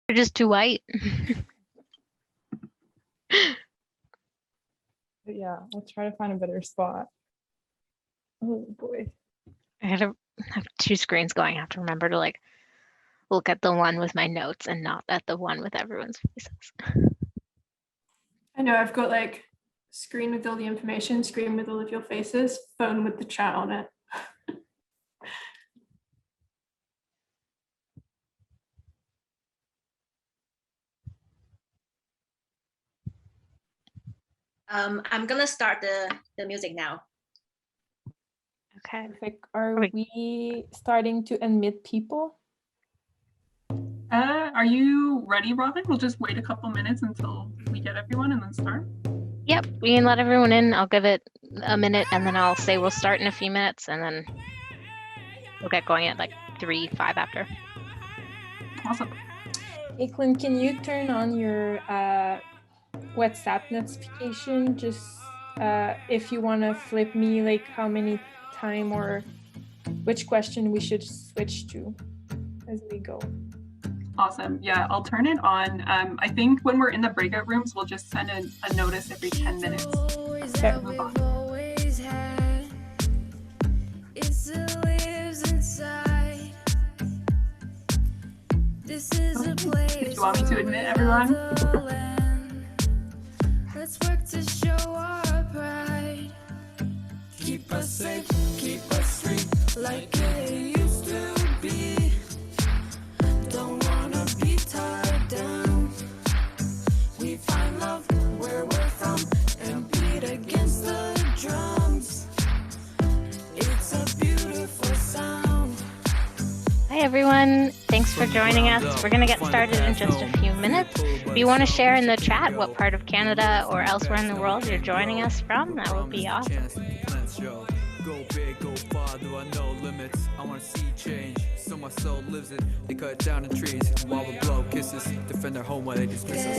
You're just too white. But yeah, I'll try to find a better spot. Oh boy. I have two screens going. I have to remember to like look at the one with my notes and not at the one with everyone's faces. I know I've got like screen with all the information, screen with all of your faces, phone with the chat on it. I'm gonna start the music now. Okay. Perfect. Are we starting to admit people? Are you ready, Robin? We'll just wait a couple minutes until we get everyone and then start. Yep, we can let everyone in. I'll give it a minute and then I'll say we'll start in a few minutes and then we'll get going at like 3, 5 after. Awesome. Aiklin, can you turn on your WhatsApp notification? Just if you want to flip me like how many time or which question we should switch to as we go. Awesome. Yeah, I'll turn it on. I think when we're in the breakout rooms, we'll just send a notice every 10 minutes. Okay. Move on. Do you want me to admit everyone? Let's work to show our pride. Keep us safe, keep us free, like it used to be. Don't wanna be tied down. We find love where we're from and beat against the drums. It's a beautiful sound. Hi everyone, thanks for joining us. We're gonna get started in just a few minutes. If you want to share in the chat what part of Canada or elsewhere in the world you're joining us from, that would be awesome. Go big, go far, there are no limits. I wanna see change, so my soul lives it. They cut down the trees while we blow kisses. Defend their home while they dismiss us.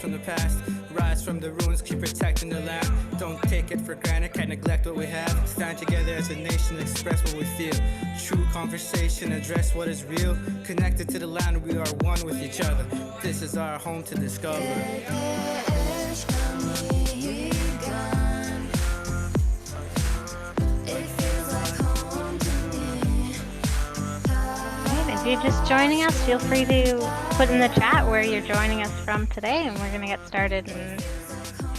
From the past, rise from the ruins, keep protecting the land. Don't take it for granted, can't neglect what we have. Stand together as a nation, express what we feel. True conversation, address what is real. Connected to the land, we are one with each other. This is our home to discover. If you're just joining us, feel free to put in the chat where you're joining us from today, and we're going to get started in a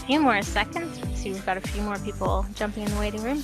few more seconds. See, we've got a few more people jumping in the waiting room.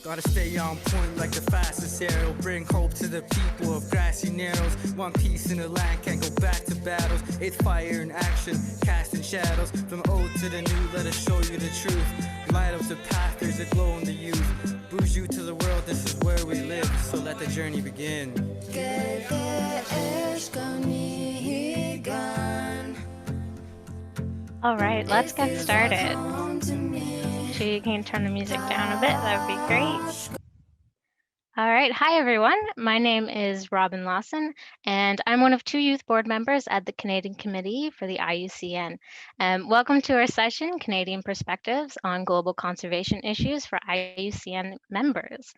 Gotta stay on point like the fastest arrow. Bring hope to the people of grassy narrows. One piece in the land, can't go back to battles. It's fire in action, casting shadows. From old to the new, let us show you the truth. Light up the path, there's a glow in the youth. Boost you to the world, this is where we live. So let the journey begin. All right, let's get started. So you can turn the music down a bit, that would be great. All right. Hi, everyone. My name is Robin Lawson, and I'm one of 2 youth board members at the Canadian Committee for the IUCN. Welcome to our session, Canadian Perspectives on Global Conservation Issues for IUCN members.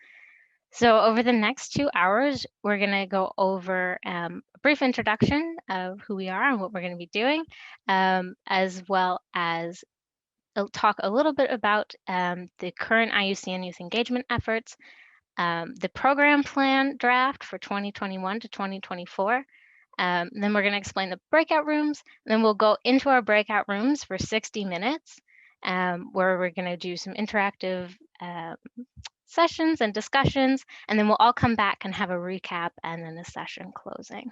So over the next 2 hours, we're going to go over a brief introduction of who we are and what we're going to be doing, as well as talk a little bit about the current IUCN youth engagement efforts, the program plan draft for 2021 to 2024. Then we're going to explain the breakout rooms. Then we'll go into our breakout rooms for 60 minutes, where we're going to do some interactive sessions and discussions, and then we'll all come back and have a recap and then a session closing.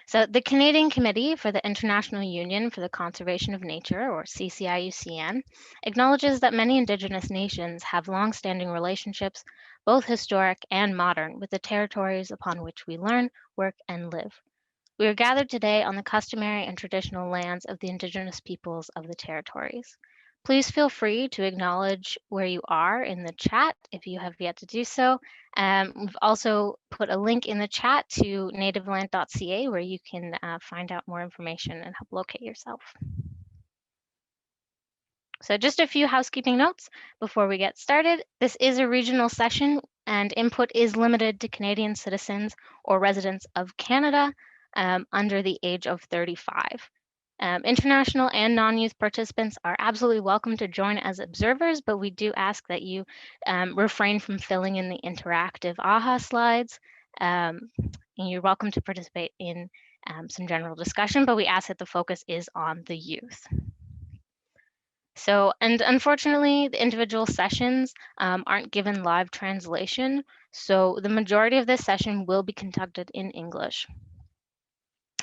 So the Canadian Committee for the International Union for the Conservation of Nature, or CCIUCN, acknowledges that many Indigenous nations have long-standing relationships, both historic and modern, with the territories upon which we learn, work, and live. We are gathered today on the customary and traditional lands of the Indigenous peoples of the territories. Please feel free to acknowledge where you are in the chat if you have yet to do so. We've also put a link in the chat to nativeland.ca where you can find out more information and help locate yourself. So just a few housekeeping notes before we get started. This is a regional session and input is limited to Canadian citizens or residents of Canada under the age of 35. International and non-youth participants are absolutely welcome to join as observers, but we do ask that you refrain from filling in the interactive AHA slides. And you're welcome to participate in some general discussion, but we ask that the focus is on the youth. So, and unfortunately, the individual sessions aren't given live translation, so the majority of this session will be conducted in English.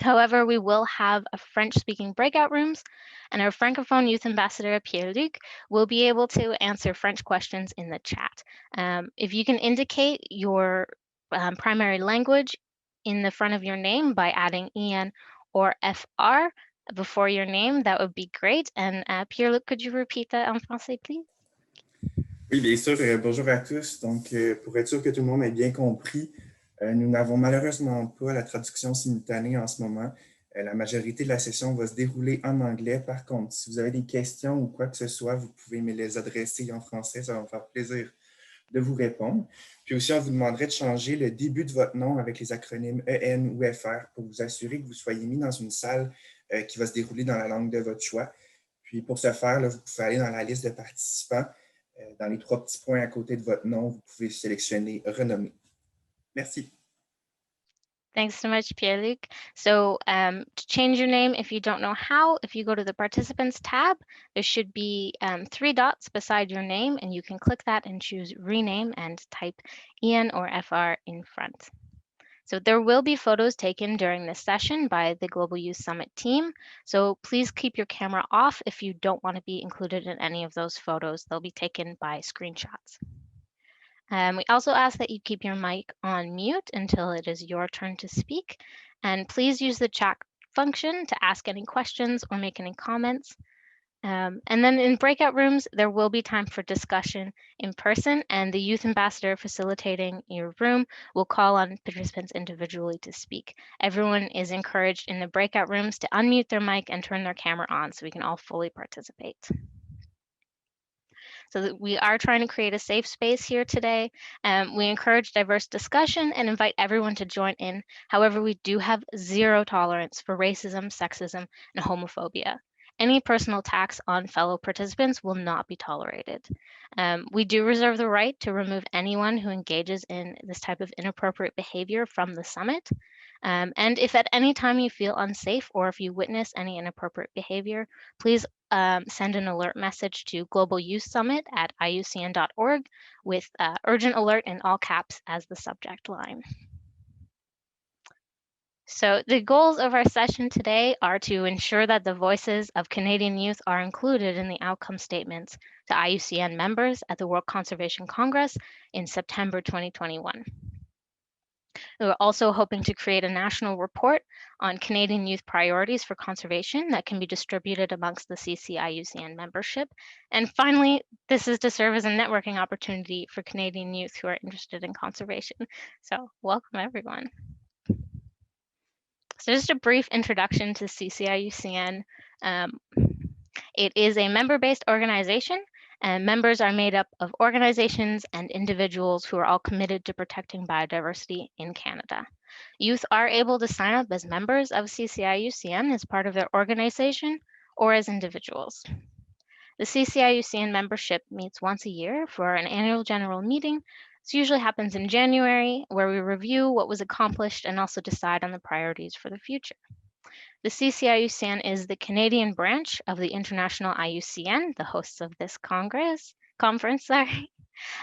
However, we will have a French-speaking breakout rooms, and our Francophone Youth Ambassador, Pierre-Luc, will be able to answer French questions in the chat. If you can indicate your primary language in the front of your name by adding EN or FR before your name, that would be great. And Pierre-Luc, could you repeat that en français, please? Oui, bien sûr. Bonjour à tous. Donc, pour être sûr que tout le monde ait bien compris, nous n'avons malheureusement pas la traduction simultanée en ce moment. La majorité de la session va se dérouler en anglais. Par contre, si vous avez des questions ou quoi que ce soit, vous pouvez me les adresser en français. Ça va me faire plaisir de vous répondre. Puis aussi, on vous demanderait de changer le début de votre nom avec les acronymes EN ou FR pour vous assurer que vous soyez mis dans une salle qui va se dérouler dans la langue de votre choix. Puis pour ce faire, là, vous pouvez aller dans la liste de participants. Dans les 3 petits points à côté de votre nom, vous pouvez sélectionner « Renommer ». Merci. Thanks so much, Pierre-Luc. So to change your name, if you don't know how, if you go to the Participants tab, there should be 3 dots beside your name, and you can click that and choose Rename and type EN or FR in front. So there will be photos taken during this session by the Global Youth Summit team. So please keep your camera off if you don't want to be included in any of those photos. They'll be taken by screenshots. We also ask that you keep your mic on mute until it is your turn to speak. And please use the chat function to ask any questions or make any comments. And then in breakout rooms, there will be time for discussion in person, and the youth ambassador facilitating your room will call on participants individually to speak. Everyone is encouraged in the breakout rooms to unmute their mic and turn their camera on so we can all fully participate. So that we are trying to create a safe space here today. We encourage diverse discussion and invite everyone to join in. However, we do have 0 tolerance for racism, sexism, and homophobia. Any personal attacks on fellow participants will not be tolerated. We do reserve the right to remove anyone who engages in this type of inappropriate behavior from the summit. And if at any time you feel unsafe or if you witness any inappropriate behavior, please send an alert message to Global Youth Summit at IUCN.org with urgent alert in all caps as the subject line. So the goals of our session today are to ensure that the voices of Canadian youth are included in the outcome statements to IUCN members at the World Conservation Congress in September 2021. We're also hoping to create a national report on Canadian youth priorities for conservation that can be distributed amongst the CC-IUCN membership. And finally, this is to serve as a networking opportunity for Canadian youth who are interested in conservation. So welcome, everyone. So just a brief introduction to CC-IUCN. It is a member-based organization, and members are made up of organizations and individuals who are all committed to protecting biodiversity in Canada. Youth are able to sign up as members of CC-IUCN as part of their organization or as individuals. The CC-IUCN membership meets once a year for an annual general meeting. This usually happens in January, where we review what was accomplished and also decide on the priorities for the future. The CC-IUCN is the Canadian branch of the International IUCN, the hosts of this conference.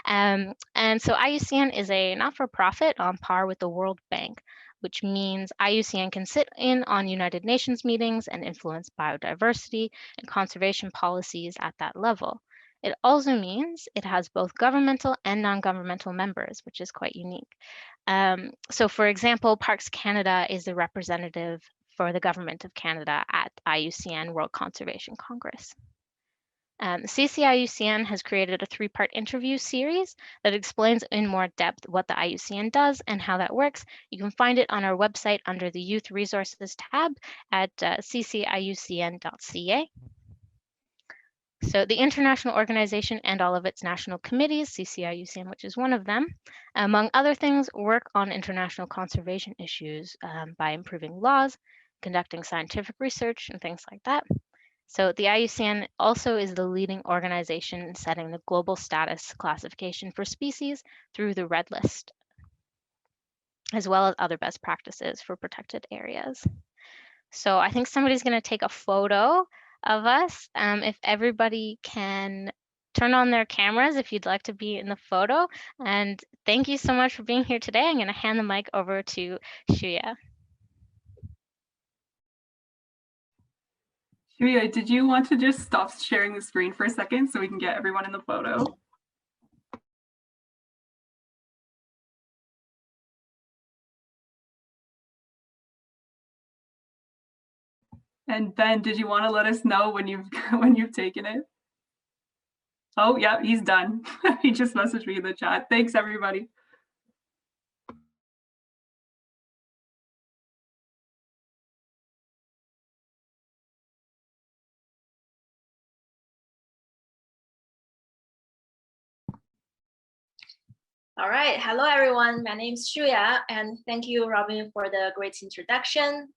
And so IUCN is a not-for-profit on par with the World Bank, which means IUCN can sit in on United Nations meetings and influence biodiversity and conservation policies at that level. It also means it has both governmental and non-governmental members, which is quite unique. So for example, Parks Canada is the representative for the Government of Canada at IUCN World Conservation Congress. The CC-IUCN has created a 3-part interview series that explains in more depth what the IUCN does and how that works. You can find it on our website under the Youth Resources tab at cciucn.ca. So the international organization and all of its national committees, CC-IUCN, which is one of them, among other things, work on international conservation issues by improving laws, conducting scientific research, and things like that. So the IUCN also is the leading organization in setting the global status classification for species through the Red List, as well as other best practices for protected areas. So I think somebody's going to take a photo of us. If everybody can turn on their cameras if you'd like to be in the photo. And thank you so much for being here today. I'm going to hand the mic over to Shuya. Shuya, did you want to just stop sharing the screen for a second so we can get everyone in the photo? And Ben, did you want to let us know when you've taken it? Oh yeah, he's done. He just messaged me in the chat. Thanks everybody. All right, hello everyone. My name is Shuya, and thank you, Robin, for the great introduction.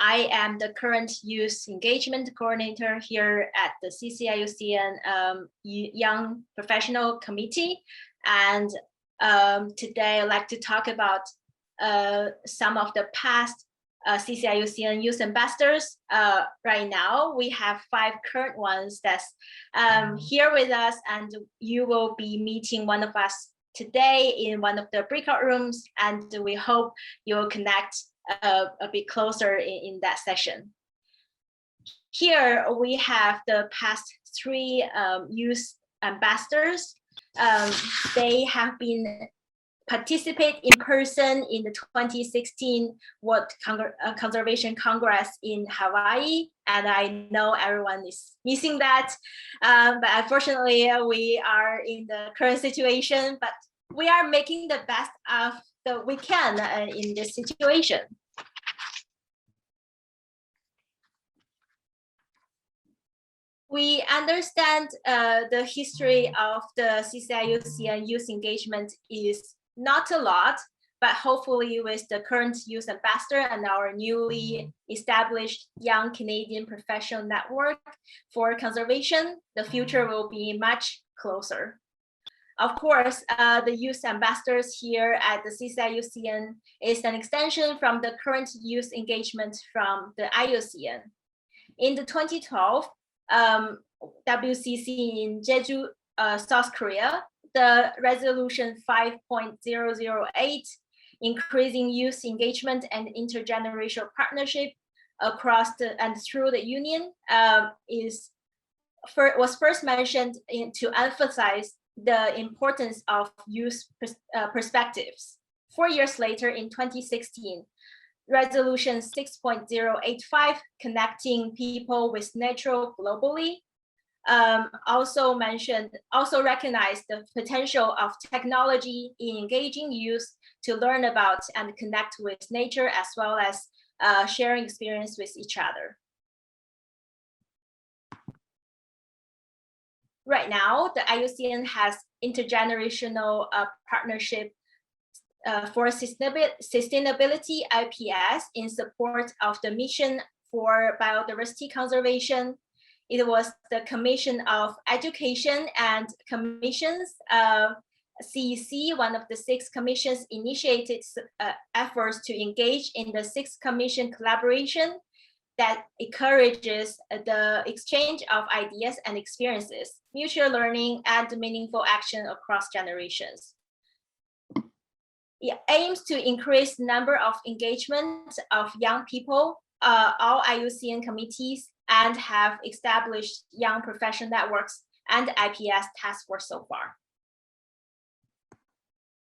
I am the current youth engagement coordinator here at the CC-IUCN Young Professional Committee. And today I'd like to talk about some of the past CC-IUCN youth ambassadors. Right now, we have 5 current ones that's here with us, and you will be meeting one of us today in one of the breakout rooms, and we hope you'll connect a bit closer in that session. Here we have the past 3 youth ambassadors. They have been participate in person in the 2016 World Conservation Congress in Hawaii, and I know everyone is missing that. But unfortunately, we are in the current situation, but we are making the best of that we can in this situation. We understand the history of the CC-IUCN youth engagement is not a lot, but hopefully with the current youth ambassador and our newly established Young Canadian Professional Network for Conservation, the future will be much closer. Of course, the youth ambassadors here at the CC-IUCN is an extension from the current youth engagement from the IUCN. In the 2012 WCC in Jeju, South Korea, the resolution 5.008, increasing youth engagement and intergenerational partnership across and through the union, was first mentioned to emphasize the importance of youth perspectives 4 years later in 2016, Resolution 6.085, Connecting People with Nature Globally, also recognized the potential of technology in engaging youth to learn about and connect with nature, as well as sharing experience with each other. Right now, the IUCN has intergenerational partnership for sustainability IPS in support of the mission for biodiversity conservation. It was the Commission of Education and Commissions, CEC, one of the 6 commissions, initiated efforts to engage in the 6th Commission collaboration that encourages the exchange of ideas and experiences, mutual learning, and meaningful action across generations. It aims to increase the number of engagement of young people, all IUCN committees, and have established young professional networks and IPS task force so far.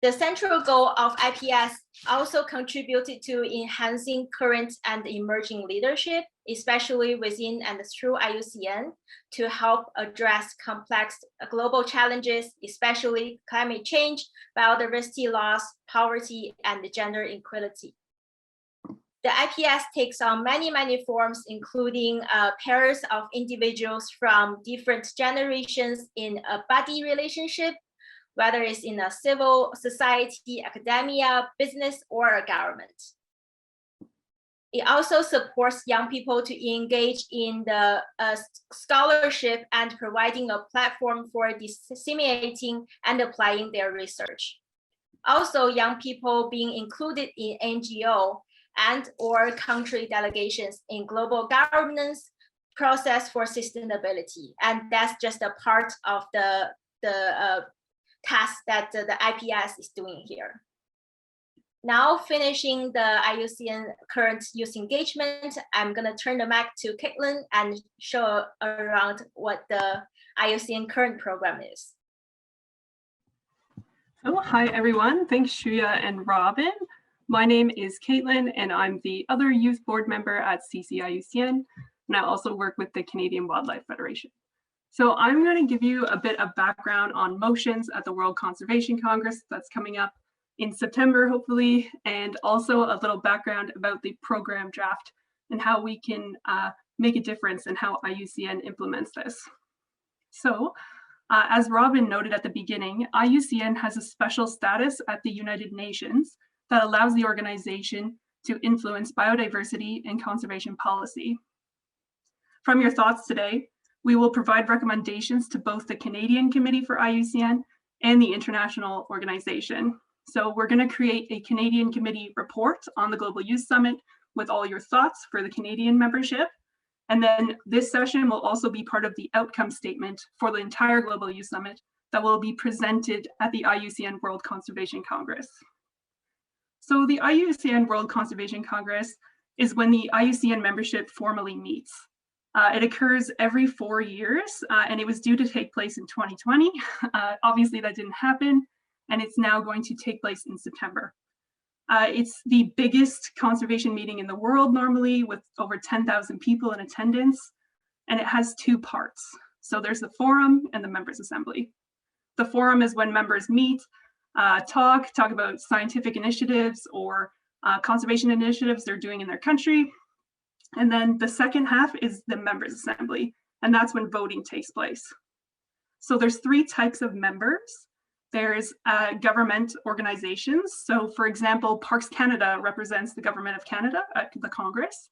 The central goal of IPS also contributed to enhancing current and emerging leadership, especially within and through IUCN, to help address complex global challenges, especially climate change, biodiversity loss, poverty, and gender inequality. The IPS takes on many forms, including pairs of individuals from different generations in a buddy relationship, whether it's in a civil society, academia, business, or a government. It also supports young people to engage in the scholarship and providing a platform for disseminating and applying their research. Also, young people being included in NGO and or country delegations in global governance process for sustainability. And that's just a part of the task that the IPS is doing here. Now, finishing the IUCN current youth engagement, I'm going to turn the mic to Caitlin and show around what the IUCN current program is. So, hi everyone. Thanks Shuya and Robin. My name is Caitlin and I'm the other youth board member at CCIUCN, and I also work with the Canadian Wildlife Federation. So I'm going to give you a bit of background on motions at the World Conservation Congress that's coming up in September, hopefully, and also a little background about the program draft and how we can make a difference in how IUCN implements this. So, as Robin noted at the beginning, IUCN has a special status at the United Nations that allows the organization to influence biodiversity and conservation policy. From your thoughts today, we will provide recommendations to both the Canadian Committee for IUCN and the international organization. So we're going to create a Canadian Committee report on the Global Youth Summit with all your thoughts for the Canadian membership. And then this session will also be part of the outcome statement for the entire Global Youth Summit that will be presented at the IUCN World Conservation Congress. So the IUCN World Conservation Congress is when the IUCN membership formally meets. It occurs every 4 years, and it was due to take place in 2020. Obviously, that didn't happen, and it's now going to take place in September. It's the biggest conservation meeting in the world normally, with over 10,000 people in attendance, and it has 2 parts. So there's the forum and the members' assembly. The forum is when members meet, talk about scientific initiatives or conservation initiatives they're doing in their country. And then the second half is the members' assembly, and that's when voting takes place. So there's 3 types of members. There's government organizations. So for example, Parks Canada represents the government of Canada at the Congress.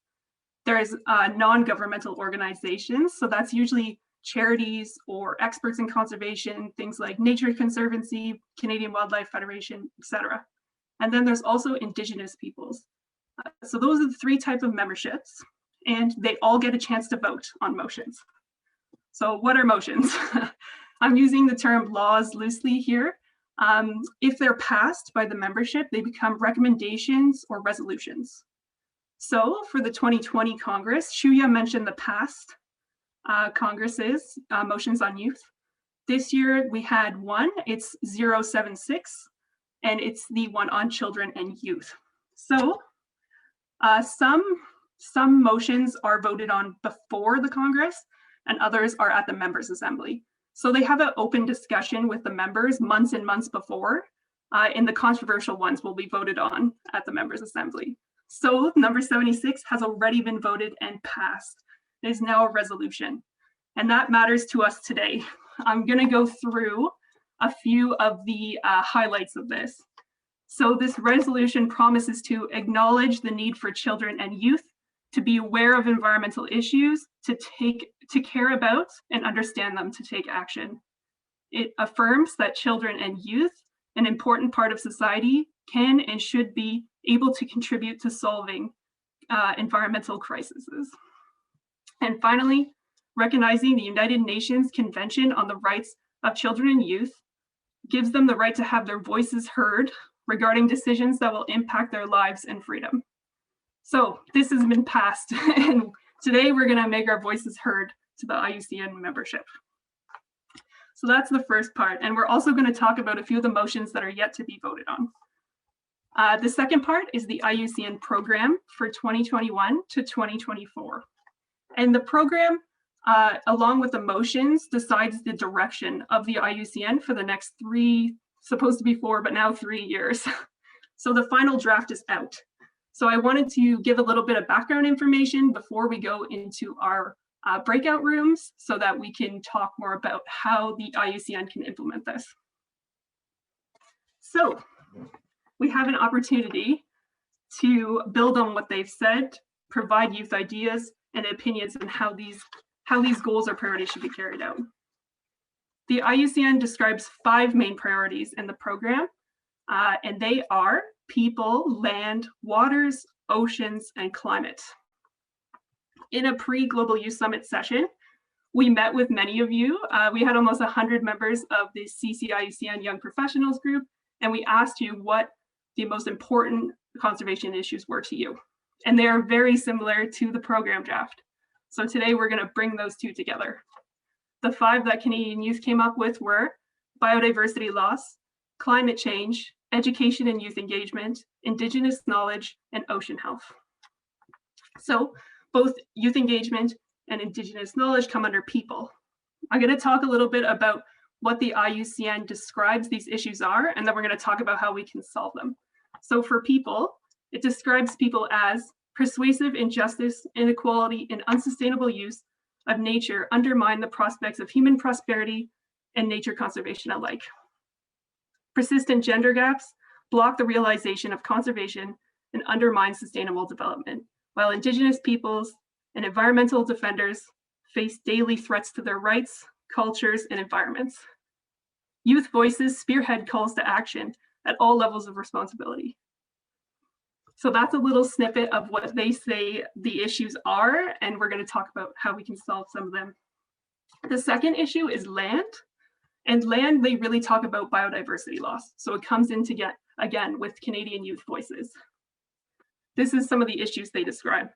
There's non-governmental organizations. So that's usually charities or experts in conservation, things like Nature Conservancy, Canadian Wildlife Federation, etc. And then there's also Indigenous peoples. So those are the 3 types of memberships, and they all get a chance to vote on motions. So what are motions? I'm using the term laws loosely here. If they're passed by the membership, they become recommendations or resolutions. So for the 2020 Congress, Shuya mentioned the past Congresses, motions on youth. This year we had one, it's 076. and it's the one on children and youth. So some motions are voted on before the Congress and others are at the members' assembly. So they have an open discussion with the members months and months before, and the controversial ones will be voted on at the members' assembly. So number 76 has already been voted and passed. It is now a resolution, and that matters to us today. I'm going to go through a few of the highlights of this. So this resolution promises to acknowledge the need for children and youth to be aware of environmental issues, to care about and understand them, to take action. It affirms that children and youth, an important part of society, can and should be able to contribute to solving environmental crises. And finally, recognizing the United Nations Convention on the Rights of Children and Youth gives them the right to have their voices heard regarding decisions that will impact their lives and freedom. So this has been passed, and today we're going to make our voices heard to the IUCN membership. So that's the first part, and we're also going to talk about a few of the motions that are yet to be voted on. The second part is the IUCN Programme for 2021 to 2024. And the program, along with the motions, decides the direction of the IUCN for the next supposed to be 4, but now 3 years. So the final draft is out. So I wanted to give a little bit of background information before we go into our breakout rooms so that we can talk more about how the IUCN can implement this. So we have an opportunity to build on what they've said, provide youth ideas and opinions on how these goals or priorities should be carried out. The IUCN describes 5 main priorities in the program, and they are people, land, waters, oceans, and climate. In a pre-Global Youth Summit session, we met with many of you. We had almost 100 members of the CCIUCN Young Professionals group, and we asked you what the most important conservation issues were to you. And they are very similar to the program draft. So today we're going to bring those 2 together. The 5 that Canadian youth came up with were biodiversity loss, climate change, education and youth engagement, Indigenous knowledge, and ocean health. So both youth engagement and Indigenous knowledge come under people. I'm going to talk a little bit about what the IUCN describes these issues are, and then we're going to talk about how we can solve them. So for people, it describes people as persuasive injustice, inequality, and unsustainable use of nature undermine the prospects of human prosperity and nature conservation alike. Persistent gender gaps block the realization of conservation and undermine sustainable development, while Indigenous peoples and environmental defenders face daily threats to their rights, cultures, and environments. Youth voices spearhead calls to action at all levels of responsibility. So that's a little snippet of what they say the issues are, and we're going to talk about how we can solve some of them. The second issue is land. And land, they really talk about biodiversity loss. So it comes in again with Canadian youth voices. This is some of the issues they describe.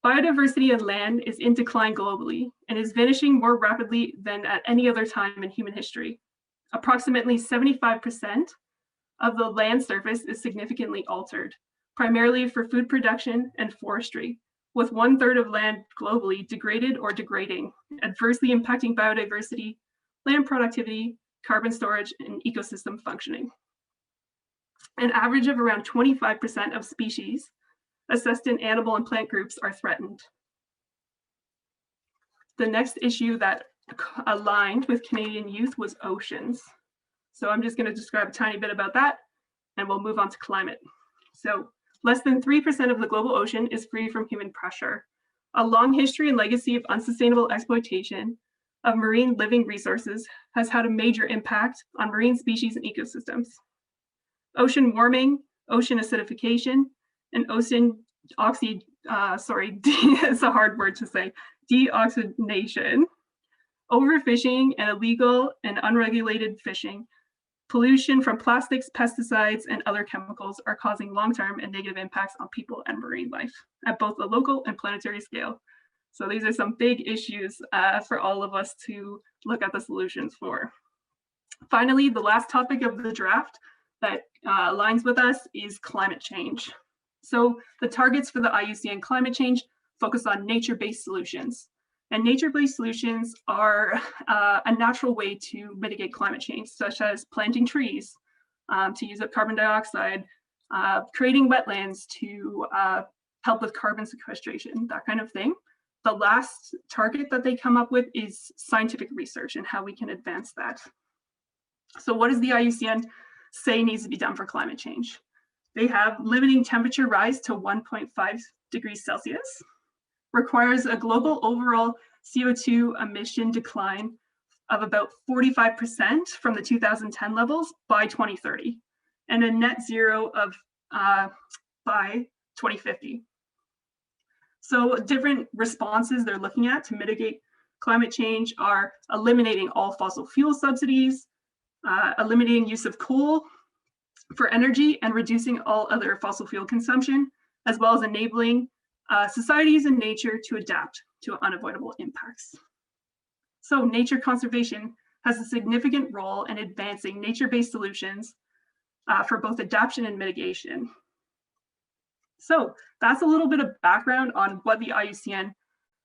Biodiversity of land is in decline globally and is vanishing more rapidly than at any other time in human history. Approximately 75% of the land surface is significantly altered, primarily for food production and forestry, with 1/3 of land globally degraded or degrading, adversely impacting biodiversity, land productivity, carbon storage, and ecosystem functioning. An average of around 25% of species assessed in animal and plant groups are threatened. The next issue that aligned with Canadian youth was oceans. So I'm just going to describe a tiny bit about that, and we'll move on to climate. So less than 3% of the global ocean is free from human pressure. A long history and legacy of unsustainable exploitation of marine living resources has had a major impact on marine species and ecosystems. Ocean warming, ocean acidification, and ocean it's a hard word to say, deoxygenation, overfishing, and illegal and unregulated fishing, pollution from plastics, pesticides, and other chemicals are causing long-term and negative impacts on people and marine life at both a local and planetary scale. So these are some big issues for all of us to look at the solutions for. Finally, the last topic of the draft that aligns with us is climate change. So the targets for the IUCN climate change focus on nature-based solutions. And nature-based solutions are a natural way to mitigate climate change, such as planting trees to use up carbon dioxide, creating wetlands to help with carbon sequestration, that kind of thing. The last target that they come up with is scientific research and how we can advance that. So what does the IUCN say needs to be done for climate change? They have limiting temperature rise to 1.5 degrees Celsius, requires a global overall CO2 emission decline of about 45% from the 2010 levels by 2030, and a net zero of by 2050. So different responses they're looking at to mitigate climate change are eliminating all fossil fuel subsidies, eliminating use of coal for energy, and reducing all other fossil fuel consumption, as well as enabling societies and nature to adapt to unavoidable impacts. So nature conservation has a significant role in advancing nature-based solutions for both adaptation and mitigation. So that's a little bit of background on what the IUCN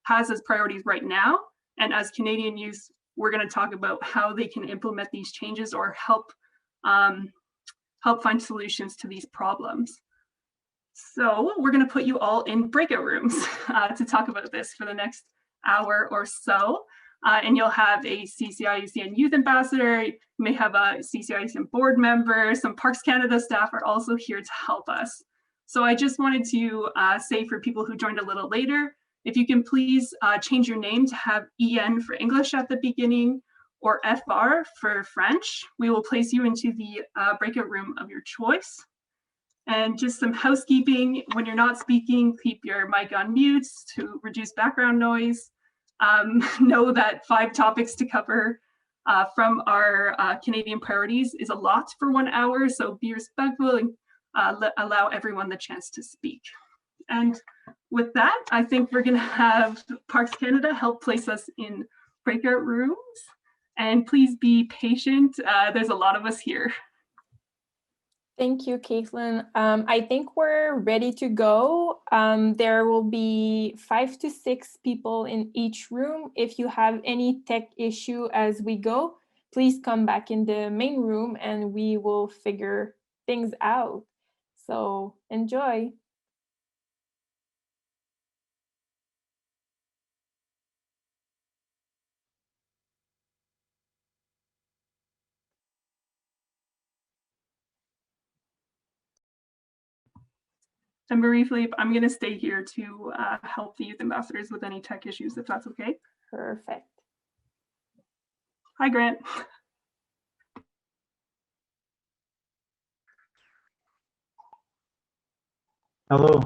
has as priorities right now. And as Canadian youth, we're going to talk about how they can implement these changes or help find solutions to these problems. So we're going to put you all in breakout rooms to talk about this for the next hour or so. And you'll have a CCIUCN youth ambassador, you may have a CCIUCN board member, some Parks Canada staff are also here to help us. So I just wanted to say for people who joined a little later, if you can please change your name to have EN for English at the beginning or FR for French. We will place you into the breakout room of your choice. And just some housekeeping, when you're not speaking, keep your mic on mute to reduce background noise. Know that 5 topics to cover from our Canadian priorities is a lot for 1 hour, so be respectful and allow everyone the chance to speak. And with that, I think we're going to have Parks Canada help place us in breakout rooms. And please be patient. There's a lot of us here. Thank you, Caitlin. I think we're ready to go. There will be 5 to 6 people in each room. If you have any tech issue as we go, please come back in the main room and we will figure things out. So enjoy. And Marie-Philippe, I'm going to stay here to help the youth ambassadors with any tech issues, if that's okay. Perfect. Hi, Grant. Hello.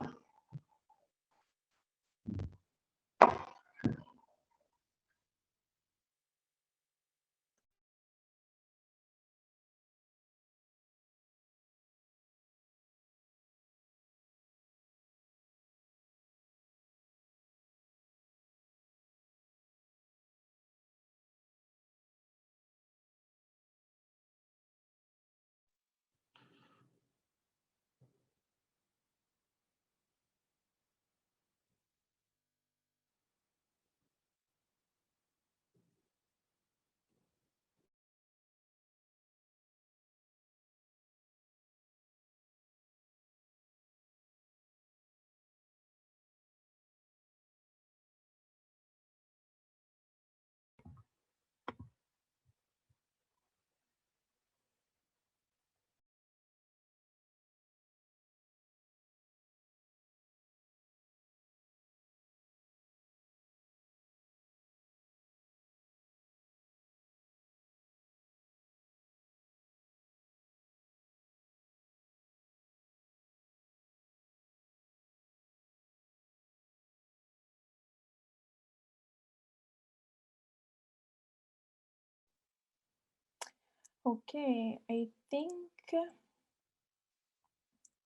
Okay, I think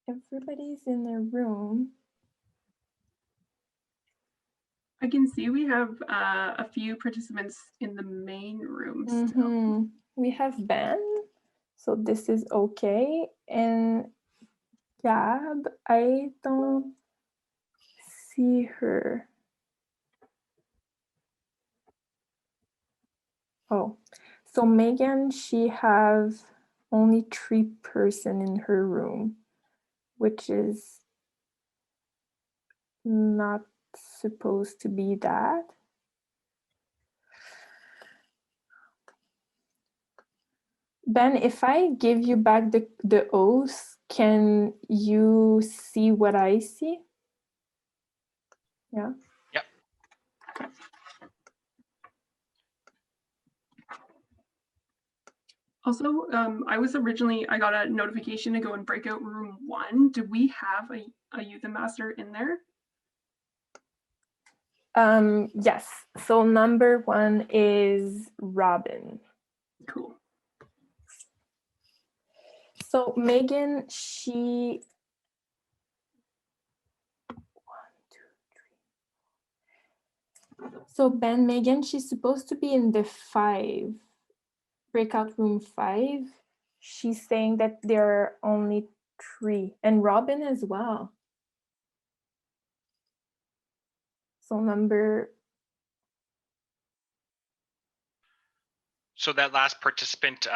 everybody's in their room. I can see we have a few participants in the main room still. We have Ben. So this is okay. And Gab, I don't see her. Oh, so Megan, she have only 3 person in her room, which is not supposed to be that. Ben, if I give you back the oath, can you see what I see? Yeah. Yep. Also, I got a notification to go in breakout room 1. Do we have a youth ambassador in there? Yes. So number 1 is Robin. Cool. So Megan, she 1, 2, 3. So Ben, Megan, she's supposed to be in the 5, breakout room 5. She's saying that there are only 3, and Robin as well. So number. So that last participant,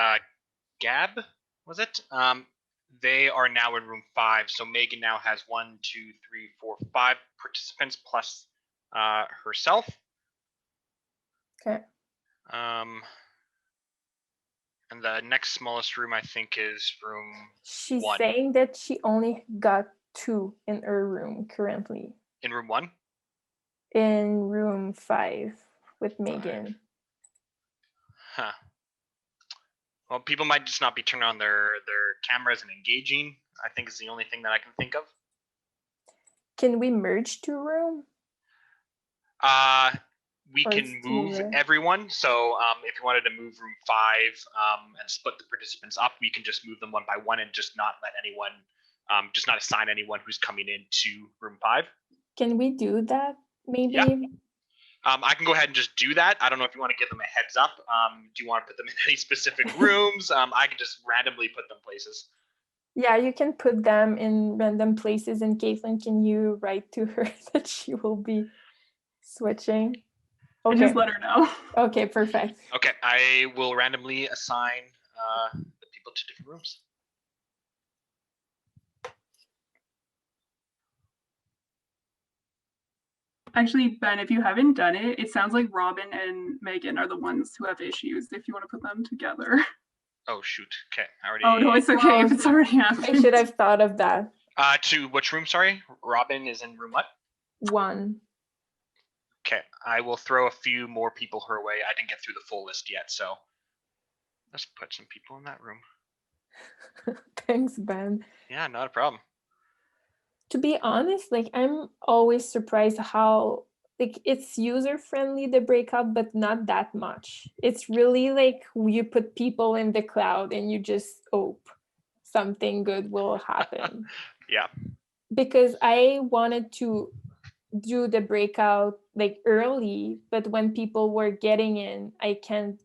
Gab, was it? They are now in room 5. So Megan now has 1, 2, 3, 4, 5 participants plus herself. Okay. And the next smallest room, I think, is room She's 1. saying that she only got 2 in her room currently. In room 1? In room 5 with Megan. Huh. Well, people might just not be turning on their cameras and engaging, I think is the only thing that I can think of. Can we merge 2 rooms? We Or can it's too move rare? everyone. So if you wanted to move room 5 and split the participants up, we can just move them one by one and just not let anyone, just not assign anyone who's coming into room 5. Can we do that maybe? Yeah. I can go ahead and just do that. I don't know if you want to give them a heads up. Do you want to put them in any specific rooms? I can just randomly put them places. Yeah, you can put them in random places, and Caitlin, can you write to her that she will be switching? And Okay. just let her know. Okay, perfect. Okay, I will randomly assign the people to different rooms. Actually, Ben, if you haven't done it, it sounds like Robin and Megan are the ones who have issues if you want to put them together. Oh, shoot. Okay, I already... Oh, no, it's okay if it's already happened. I should have thought of that. To which room, sorry? Robin is in room what? 1. Okay, I will throw a few more people her way. I didn't get through the full list yet, so let's put some people in that room. Thanks, Ben. Yeah, not a problem. To be honest, like I'm always surprised how like it's user friendly, the breakout, but not that much. It's really like you put people in the cloud and you just hope something good will happen. Yeah. Because I wanted to do the breakout like early, but when people were getting in, I can't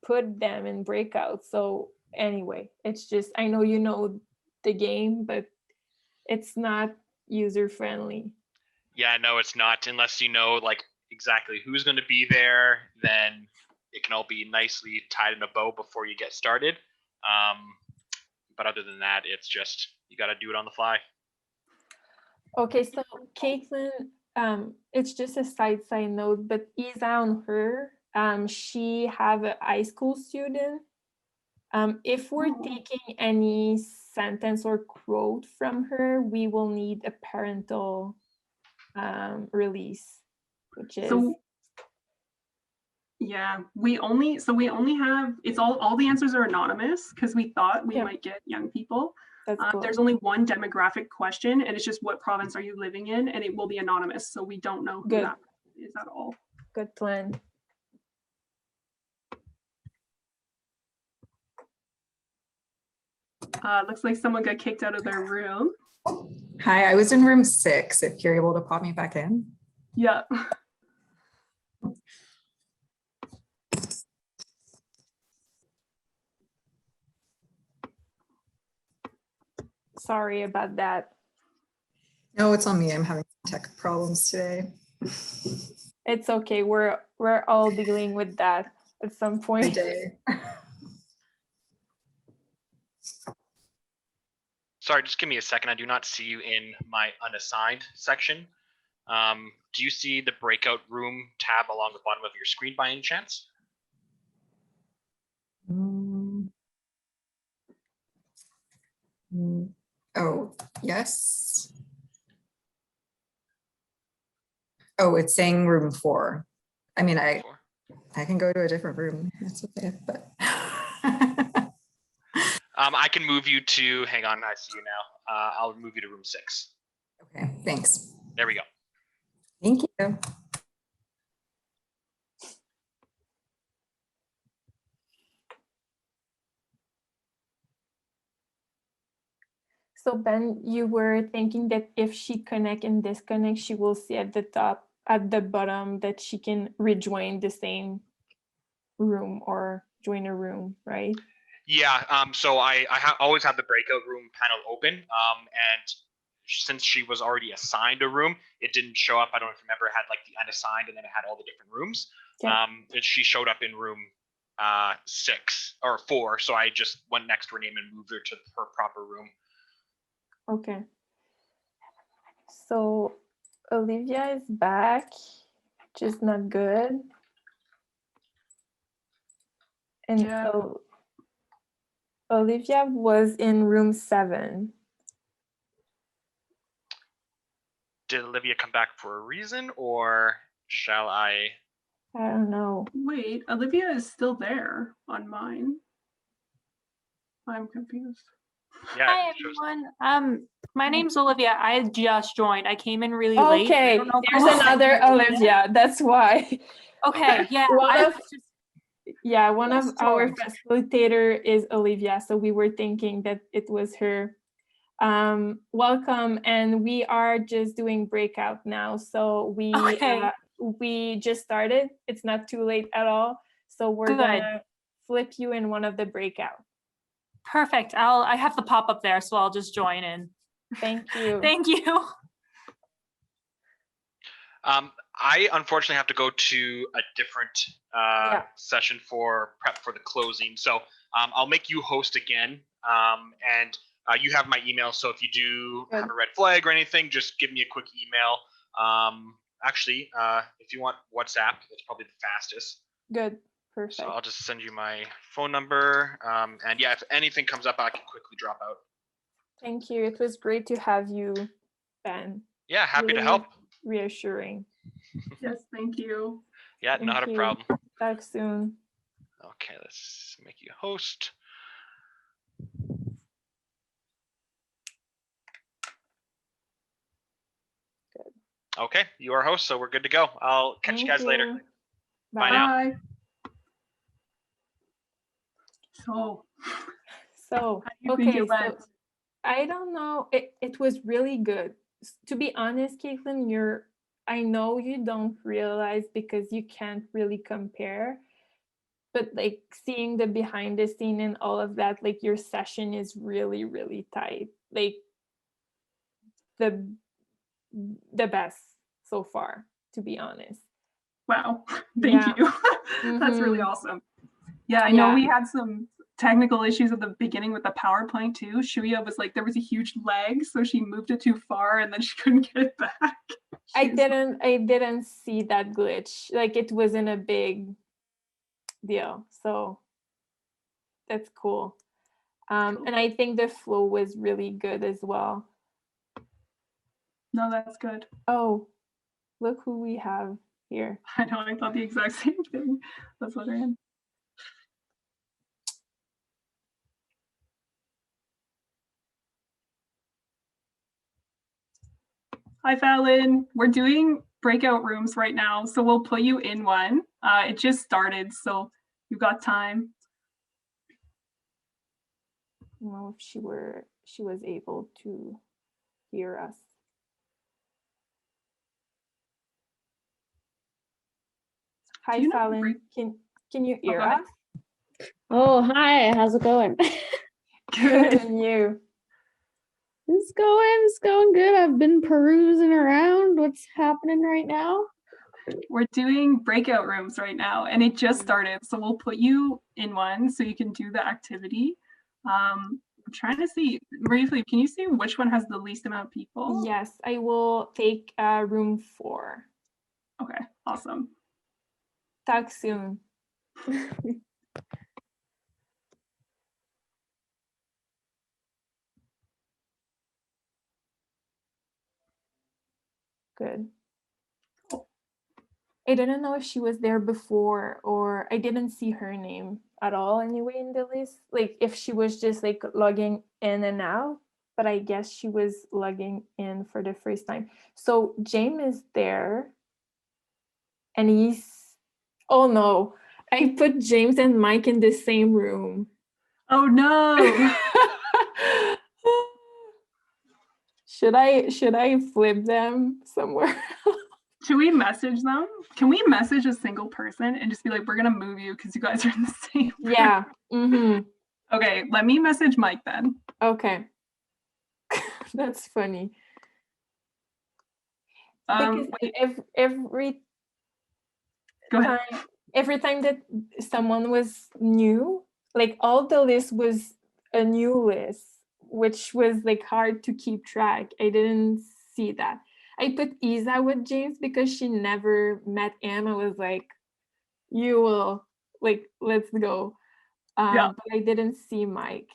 put them in breakout. So anyway, it's just, I know you know the game, but it's not user friendly. Yeah, no, it's not. Unless you know like exactly who's going to be there, then it can all be nicely tied in a bow before you get started. But other than that, it's just, you got to do it on the fly. Okay, so Caitlin, it's just a side note, but Isa on her, she have a high school student. If we're taking any sentence or quote from her, we will need a parental release, which is yeah, we only have, it's all the answers are anonymous because we thought we might get young people. That's cool. There's only one demographic question, and it's just what province are you living in, and it will be anonymous, so we don't know who that is at all. Good plan. Looks like someone got kicked out of their room. Hi, I was in room 6, if you're able to pop me back in. Yeah. Sorry about that. No, it's on me. I'm having tech problems today. It's okay. We're all dealing with that at some Every point. day. Sorry, just give me a second. I do not see you in my unassigned section. Do you see the breakout room tab along the bottom of your screen by any chance? Oh, yes. Oh, it's saying room 4. I mean, I can go to a different room. That's okay, but. I can move you to, hang on, I see you now. I'll move you to room 6. Okay, thanks. There we go. Thank you. So Ben, you were thinking that if she connect and disconnect, she will see at the top, at the bottom, that she can rejoin the same room or join a room, right? Yeah, so I always have the breakout room panel open, and since she was already assigned a room, it didn't show up. I don't know if you remember, it had like the unassigned and then it had all the different rooms. Yeah. She showed up in room 6 or 4, so I just went next to her name and moved her to her proper room. Okay. So Olivia is back, which is not good. And Yeah. Olivia was in room 7. Did Olivia come back for a reason, or shall I? I don't know. Wait, Olivia is still there on mine. I'm confused. Yeah. Hi it shows- everyone. My name's Olivia. I just joined. I came in really late. I Okay, don't know if there's I was another second. Olivia. That's why. Okay, yeah. One of just our joined. facilitator is Olivia, so we were thinking that it was her. Welcome, and we are just doing breakout now. So Okay. we just started. It's not too late at all. So we're Good. gonna flip you in one of the breakout. Perfect. I have the pop up there, so I'll just join in. Thank you. Thank you. I unfortunately have to go to a different session for prep for the closing. So I'll make you host again. And you have my email. So if you do have a red flag or anything, just give me a quick email. Actually, if you want WhatsApp, that's probably the fastest. Good. Perfect. So I'll just send you my phone number. And yeah, if anything comes up, I can quickly drop out. Thank you. It was great to have you, Ben. Yeah, happy to Really help. Reassuring. Yes, thank you. Yeah, Thank not a you. problem. Talk soon. Okay, let's make you host. Good. Okay, you are host, so we're good to go. I'll catch you guys later. Bye now. Bye. So So, how do you think it so went? I don't know. It was really good. To be honest, Caitlin, I know you don't realize because you can't really compare, but like seeing the behind the scene and all of that, like your session is really, really tight. Like the best so far, to be honest. Wow, thank Yeah. you. That's really Mhm. awesome. Yeah, I know Yeah. we had some technical issues at the beginning with the PowerPoint too. Shuya was like, there was a huge lag, so she moved it too far and then she couldn't get it back. I didn't see that glitch. Like it wasn't a big deal. So that's cool. Cool. And I think the flow was really good as well. No, that's good. Oh, look who we have here. I know, I thought the exact same thing. That's what I am. Hi, Fallon. We're doing breakout rooms right now, so we'll put you in one. It just started, so you've got time. I don't know if she was able to hear us. Hi, Do you know Fallon. Can you hear go ahead. us? Oh, hi, how's it going? Good, and you? It's going good. I've been perusing around. What's happening right now? We're doing breakout rooms right now, and it just started. So we'll put you in one so you can do the activity. I'm trying to see, Marie-Philippe, can you see which one has the least amount of people? Yes, I will take room 4. Okay, awesome. Talk soon. Good. I didn't know if she was there before, or I didn't see her name at all anyway in the list. Like if she was just like logging in and out, but I guess she was logging in for the first time. So James is there and oh no, I put James and Mike in the same room. Oh no. Should I flip them somewhere? Should we message them? Can we message a single person and just be like, we're gonna move you because you guys are in the same room? Yeah. Mm-hmm. Okay, let me message Mike then. Okay. That's funny. Because Wait. every time that someone was new, like all the list was a new list, which was like hard to keep track. I didn't see that. I put Isa with James because she never met him. I was like, you will, like, let's go. Yeah. But I didn't see Mike.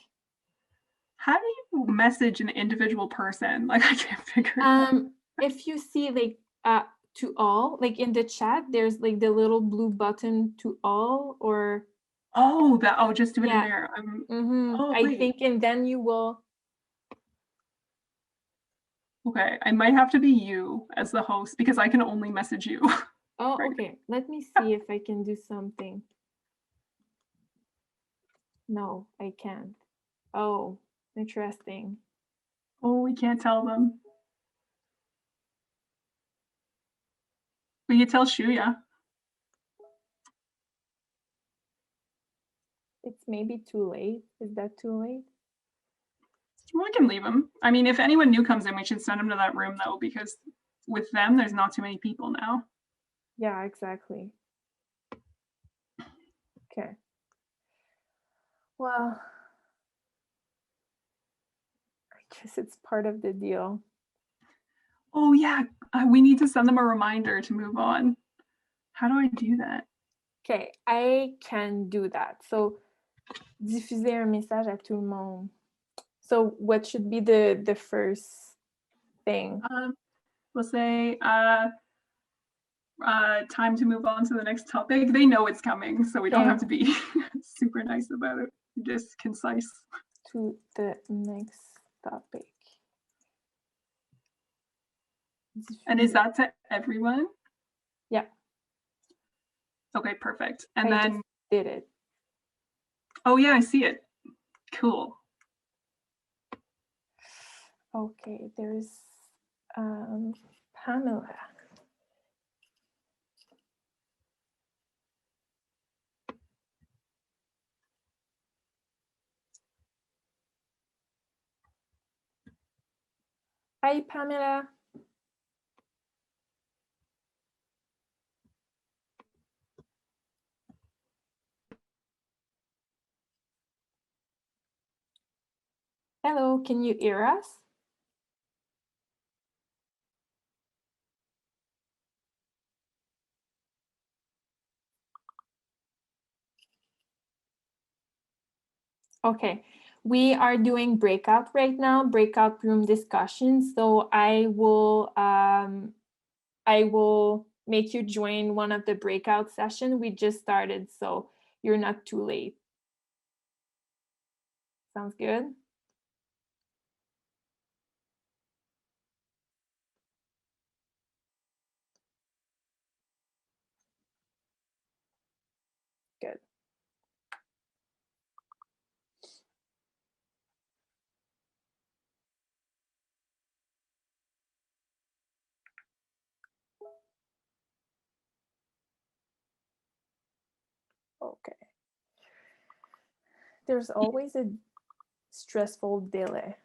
How do you message an individual person? Like I can't figure it out. If you see like to all, like in the chat, there's like the little blue button to all, or just do it in there. I think, and then you will. Okay, I might have to be you as the host because I can only message you. Oh, right. Okay. Let me see if I can do something. No, I can't. Oh, interesting. Oh, we can't tell them. We could tell Shuya. It's maybe too late. Is that too late? We can leave them. I mean, if anyone new comes in, we should send them to that room though, because with them, there's not too many people now. Yeah, exactly. Okay. Well, I guess it's part of the deal. Oh yeah, we need to send them a reminder to move on. How do I do that? Okay, I can do that. So, diffuser un message à tout le monde. So, what should be the first thing? We'll say time to move on to the next topic. They know it's coming, so we don't have to be super nice about it. Just concise. To the next topic. And is that to everyone? Yeah. Okay, perfect. And I then just did it. Oh yeah, I see it. Cool. Okay, there's Pamela. Hi, Pamela. Hello, can you hear us? Okay, we are doing breakout right now, breakout room discussions. So I will make you join one of the breakout session. We just started, so you're not too late. Sounds good? Good. Okay. There's always a stressful delay.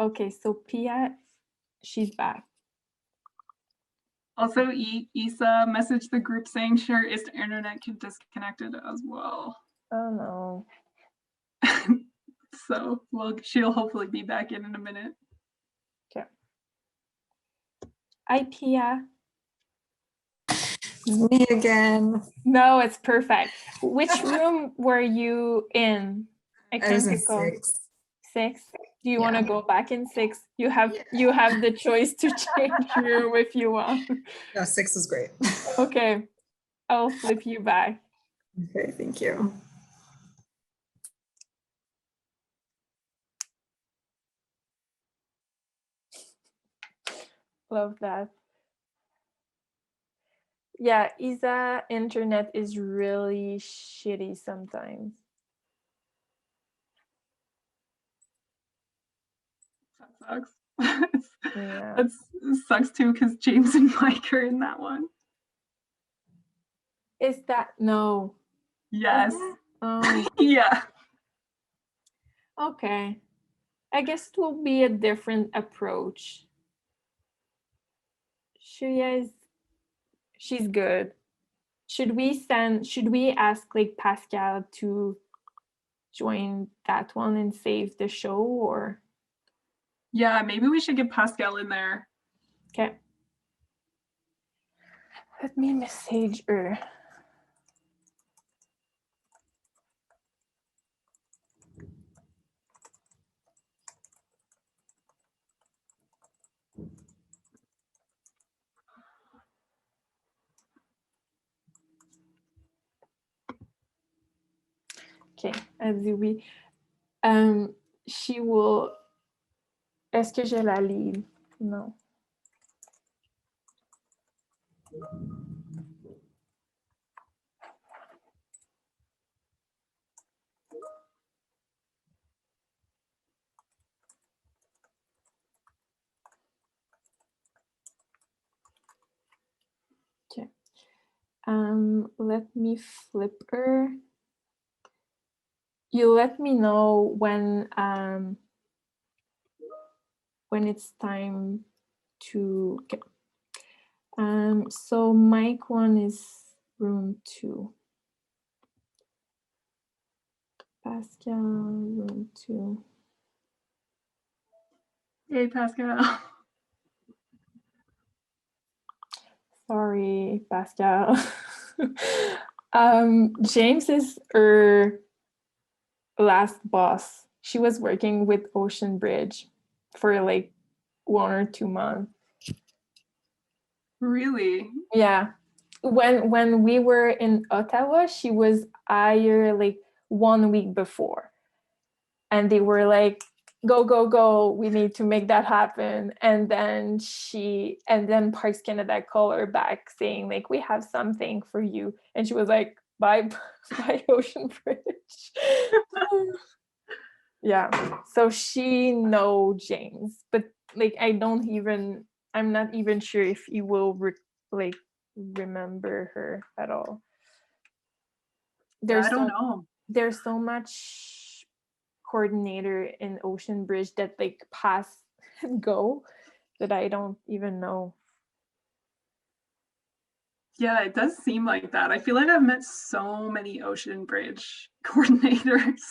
Okay, so Pia, she's back. Also, Isa messaged the group saying sure is internet disconnected as well. Oh no. So, well, she'll hopefully be back in a minute. Okay. Hi, Pia. Me again. No, it's perfect. Which room were you in? I was in recall. 6. 6? Do you Yeah. want to go back in 6? You have the choice to change room if you want. No, 6 was great. Okay, I'll flip you back. Okay, thank you. Love that. Yeah, Isa internet is really shitty sometimes. That sucks. Yeah. That sucks too because James and Mike are in that one. Is that no? Yes. Oh, Yeah. okay. I guess it will be a different approach. She's good. Should we ask like Pascal to join that one and save the show, or? Yeah, maybe we should get Pascal in there. Okay. Let me message her. Ok, Azoui. She will. Est-ce que je la lis? Non. Okay. Let me flip her. You let me know when it's time to get. So mic 1 is room 2. Pascal, room 2. Hey, Pascal. Sorry, Pascal. James is her last boss. She was working with Ocean Bridge for like 1 or 2 months. Really? Yeah. When we were in Ottawa, she was hired like 1 week before. And they were like, go, go, go, we need to make that happen. And then Parks Canada called her back saying like, we have something for you. And she was like, bye, bye Ocean Bridge. Yeah, so she know James, but like I'm not even sure if you will remember her at all. I don't know. There's so much coordinator in Ocean Bridge that like pass and go that I don't even know. Yeah, it does seem like that. I feel like I've met so many Ocean Bridge coordinators.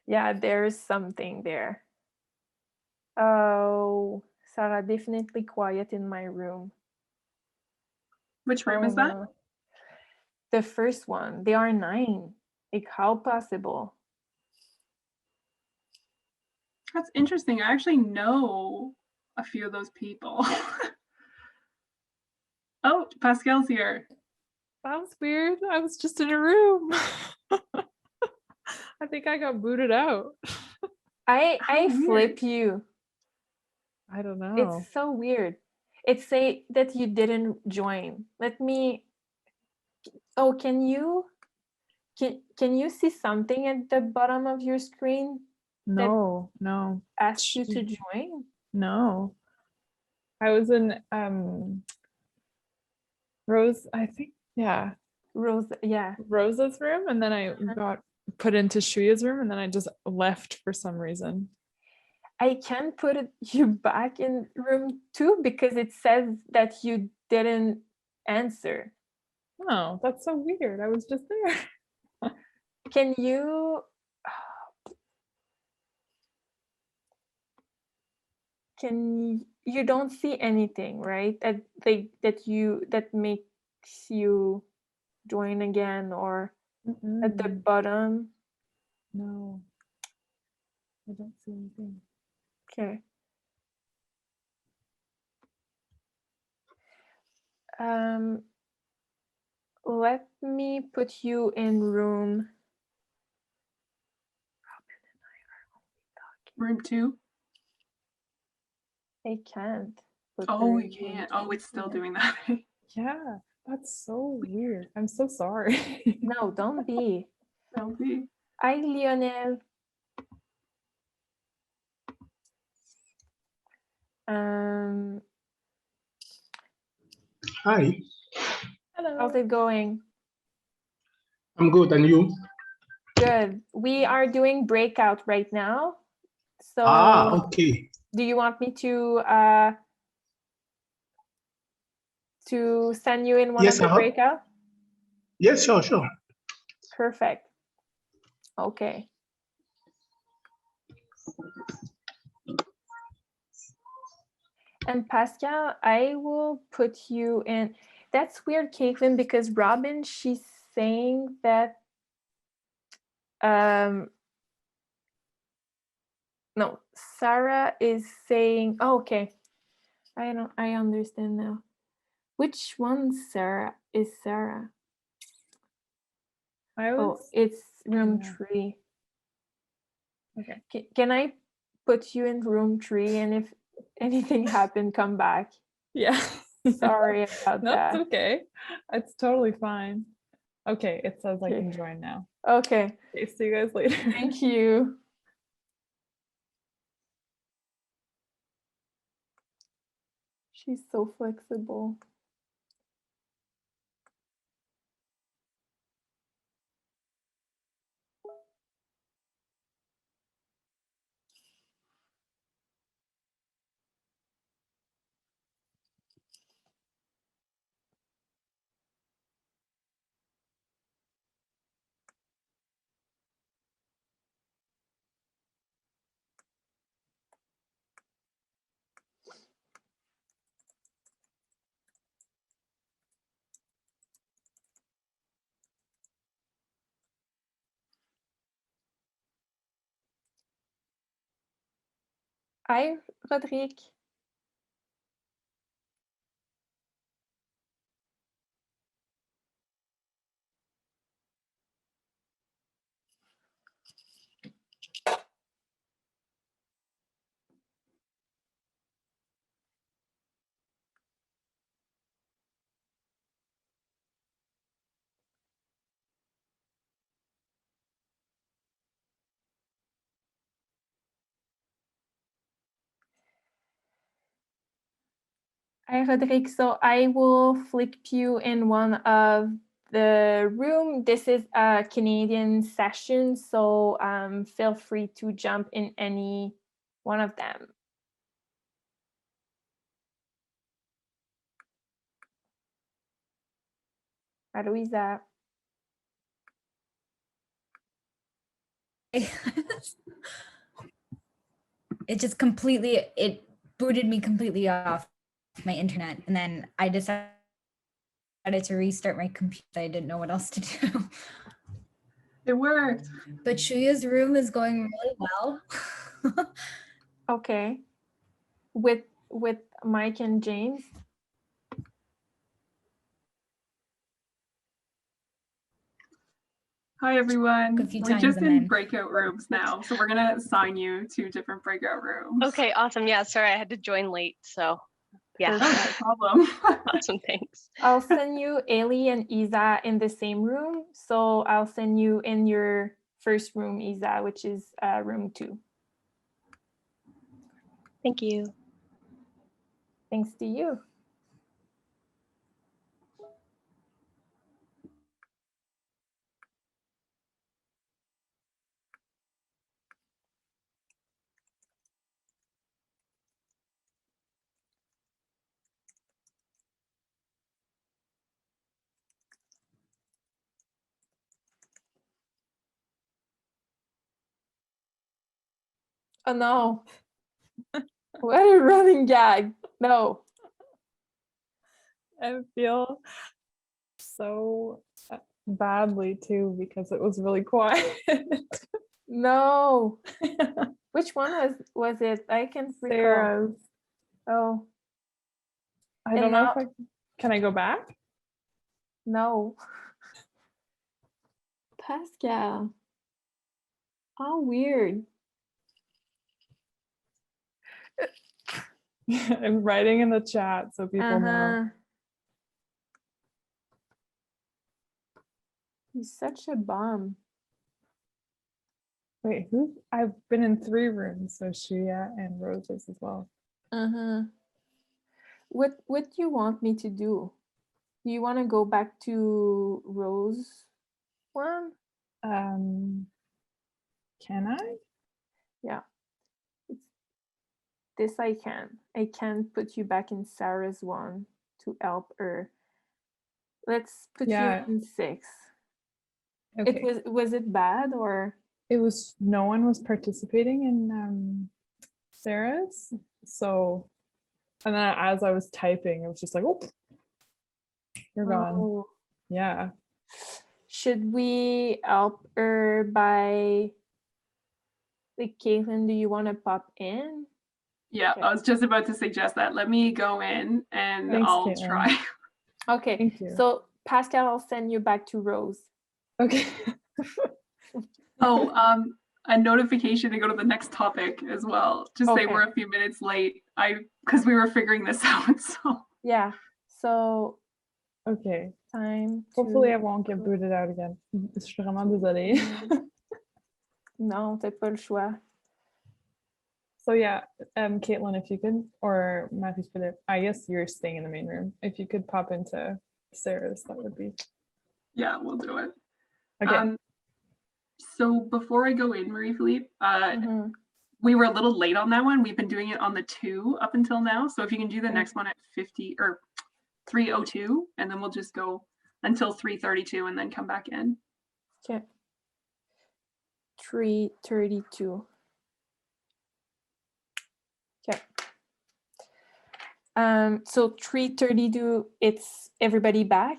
Yeah, there's something there. Oh, Sarah, definitely quiet in my room. Which room is that? No. The first one. They are 9. Like, how possible? That's interesting. I actually know a few of those people. Oh, Pascal's here. That was weird. I was just in a room. I think I got booted out. I flip you. I don't know. It's so weird. It say that you didn't join. Let me. Oh, can you see something at the bottom of your screen? No. Ask you to join? No. I was in Rose, I think. Yeah. Rosa's room, and then I got put into Shuya's room, and then I just left for some reason. I can put you back in room 2 because it says that you didn't answer. Oh, that's so weird. I was just there. Can you you don't see anything, right? That makes you join again or at the bottom? No, I don't see anything. Okay. Let me put you in room. Room 2. I can't. put Oh, her we in room can't. Oh, 2. it's still doing that. Yeah, that's so weird. I'm so sorry. No, don't be. Don't be. Hi, Lionel. Hi, How's it going? I'm good. And you? Good. We are doing breakout right now. So Okay. do you want me to send you in one Yes, of the breakout? Yes, sure, sure. Perfect. Okay. And Pascal, I will put you in. That's weird, Caitlin, because Robin, she's saying that no, Sarah is saying, oh, okay. I understand now. Which one Sarah is Sarah? Oh, it's room 3. Okay. Can I put you in room 3 and if anything happened, come back? Yeah. Sorry about No, that. it's okay. It's totally fine. Okay, it says I Okay. can join now. Okay. Okay, see you guys later. Thank you. She's so flexible. Hi, Rodrigue. Hi, Rodrigue. So I will flip you in one of the room. This is a Canadian session, so feel free to jump in any one of them. Aloisa. It just it booted me completely off my internet, and then I decided to restart my computer. I didn't know what else to do. It worked. But Shuya's room is going really well. Okay. With Mike and James. Hi, everyone. A few We're times just and in then- breakout rooms now. So we're going to assign you to different breakout rooms. Okay, awesome. Yeah, sorry, I had to join late. So yeah. No problem. Awesome, thanks. I'll send you Ailey and Isa in the same room. So I'll send you in your first room, Isa, which is room 2. Thank you. Thanks to you. Oh no. What a running gag. No. I feel so badly too because it was really quiet. No. Which one was it? I can recall. Sarah's. Oh. I And don't know now- if can I go back? No. Pascal. How weird. I'm writing in the chat so people know. He's such a bum. Wait, who? I've been in 3 rooms, so Shia and Roses as well. What do you want me to do? Do you want to go back to Rose one? Can I? Yeah. This I can. I can put you back in Sarah's one to help her. Let's put you in 6. Okay. Was it bad or? It was, no one was participating in Sarah's. So, and then as I was typing, it was just like, oh, you're gone. Oh. Yeah. Should we help her by, like, Caitlin, do you want to pop in? Yeah, I was just about to suggest that. Let me go in and Thanks, I'll Caitlin. try. Okay. Thank you. So Pascal, I'll send you back to Rose. Okay. Oh, a notification to go to the next topic as well. Just say we're Okay. a few minutes late. Because we were figuring this out. So Yeah. So Okay. time Hopefully I to... won't get booted out again. Je suis vraiment désolée. Non, t'as pas le choix. So yeah, Caitlin, if you could, or Matthew Philip, I guess you're staying in the main room. If you could pop into Sarah's, that would be. yeah, we'll do it. Okay. So before I go in, Marie-Philippe, we were a little late on that one. We've been doing it on the 2 up until now. So if you can do the next one at 50 or 3:02, and then we'll just go until 3:32 and then come back in. Okay. 3:32. Okay. So 3:32, it's everybody back?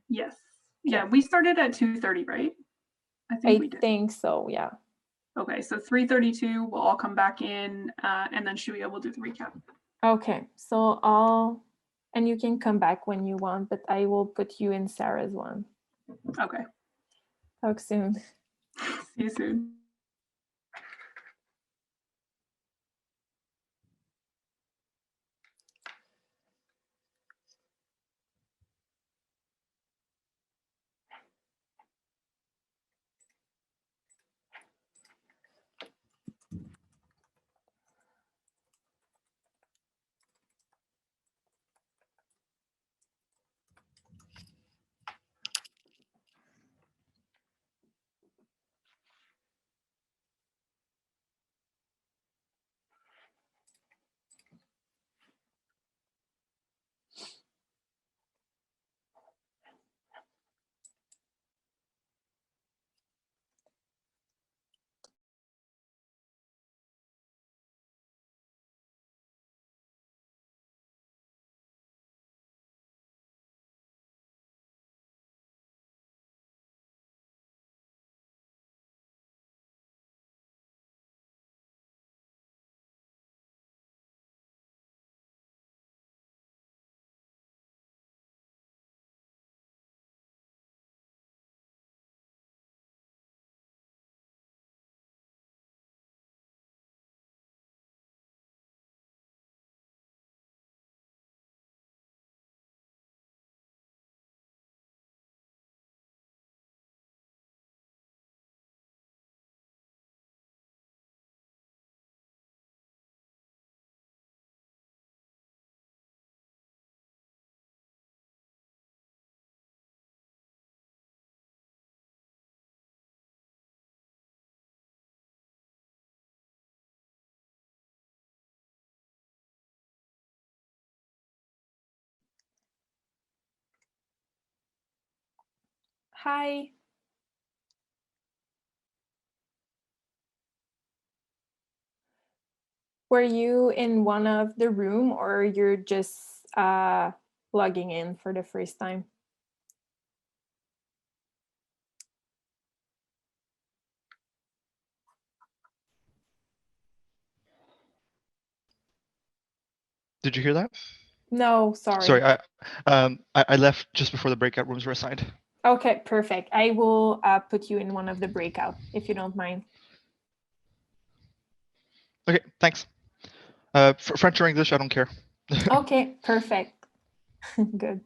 Yes. Yeah, we started at 2:30, right? I think we did. think so, yeah. Okay, so 3:32, we'll all come back in, and then Shuya will do the recap. Okay, so and you can come back when you want, but I will put you in Sarah's one. Okay. Talk soon. See you soon. Hi. Were you in one of the room or you're just logging in for the first time? Did you hear that? No, sorry. Sorry, I left just before the breakout rooms were assigned. Okay, perfect. I will put you in one of the breakout if you don't mind. Okay, thanks. French or English, I don't care. Okay, perfect. Good.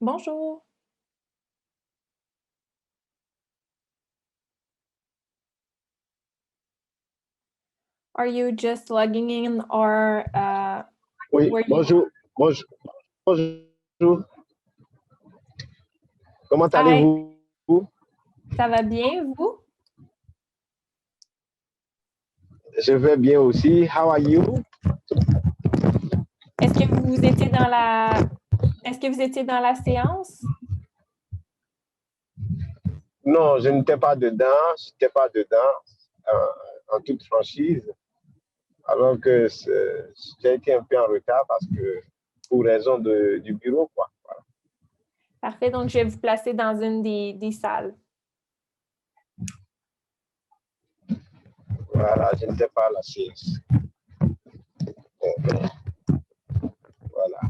Bonjour. Are you just logging in or Oui, were you... bonjour, bonjour, bonjour. Comment Hi. allez-vous? Ça va bien, vous? Je vais bien aussi. How are you? Est-ce que vous étiez dans la... Est-ce que vous étiez dans la séance? Non, je n'étais pas dedans. Je n'étais pas dedans en toute franchise. Alors que j'ai été un peu en retard parce que pour raison du bureau, quoi. Voilà. Parfait, donc je vais vous placer dans une des salles. Voilà, je n'étais pas à la séance. Voilà.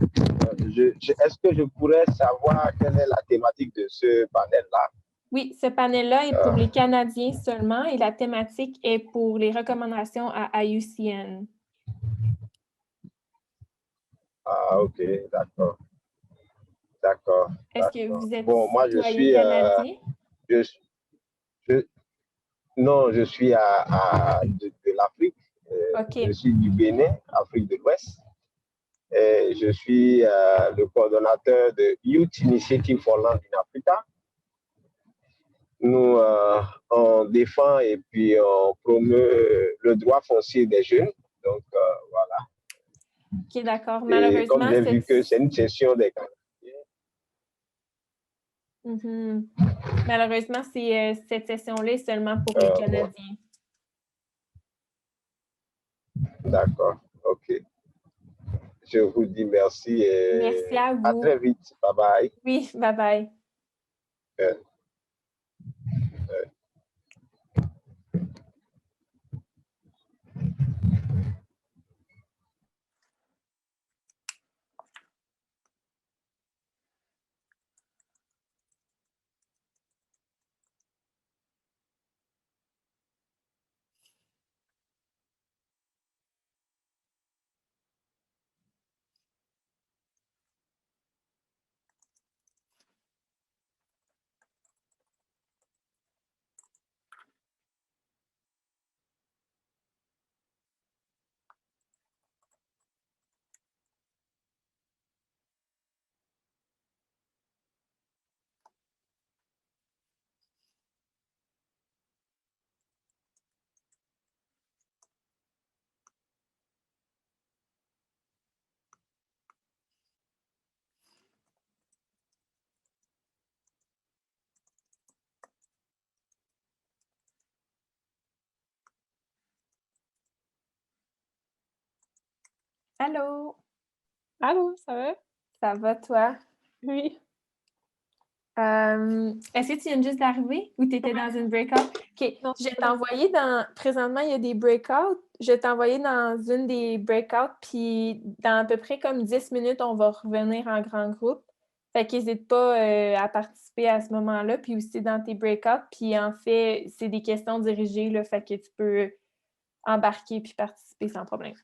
Est-ce que je pourrais savoir quelle est la thématique de ce panel-là? Oui, ce panel-là est pour les Canadiens seulement et la thématique est pour les recommandations à IUCN. Ah, ok, d'accord. D'accord. Est-ce que vous êtes bon, moi, citoyen canadien? Non, je suis de l'Afrique. Okay. Je suis du Bénin, Afrique de l'Ouest. Et je suis le coordonnateur de Youth Initiative for Land in Africa. Nous, on défend et puis on promeut le droit foncier des jeunes. Donc, voilà. Ok, d'accord. Et comme j'ai vu que c'est une session des Canadiens. Malheureusement, cette session-là est seulement pour les Canadiens. D'accord, ok. Je vous dis merci et merci à vous. À très vite. Bye bye. Oui, bye bye. Allô? Allô, ça va? Ça va, toi? Oui. Est-ce que tu viens juste d'arriver ou tu étais dans une breakout? OK. Je vais t'envoyer dans... Présentement, il y a des breakouts. Je vais t'envoyer dans une des breakouts, puis dans à peu près comme 10 minutes, on va revenir en grand groupe. Fait qu'hésite pas à participer à ce moment-là, puis aussi dans tes breakouts. Puis en fait, c'est des questions dirigées, là, fait que tu peux embarquer puis participer sans problème.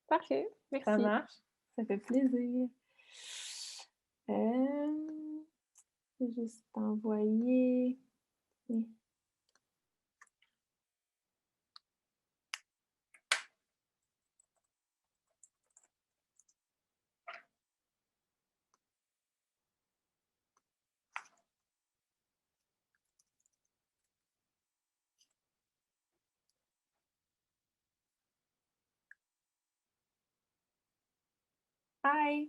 Parfait, merci. Ça marche? Ça fait plaisir. Je vais juste t'envoyer. Hi.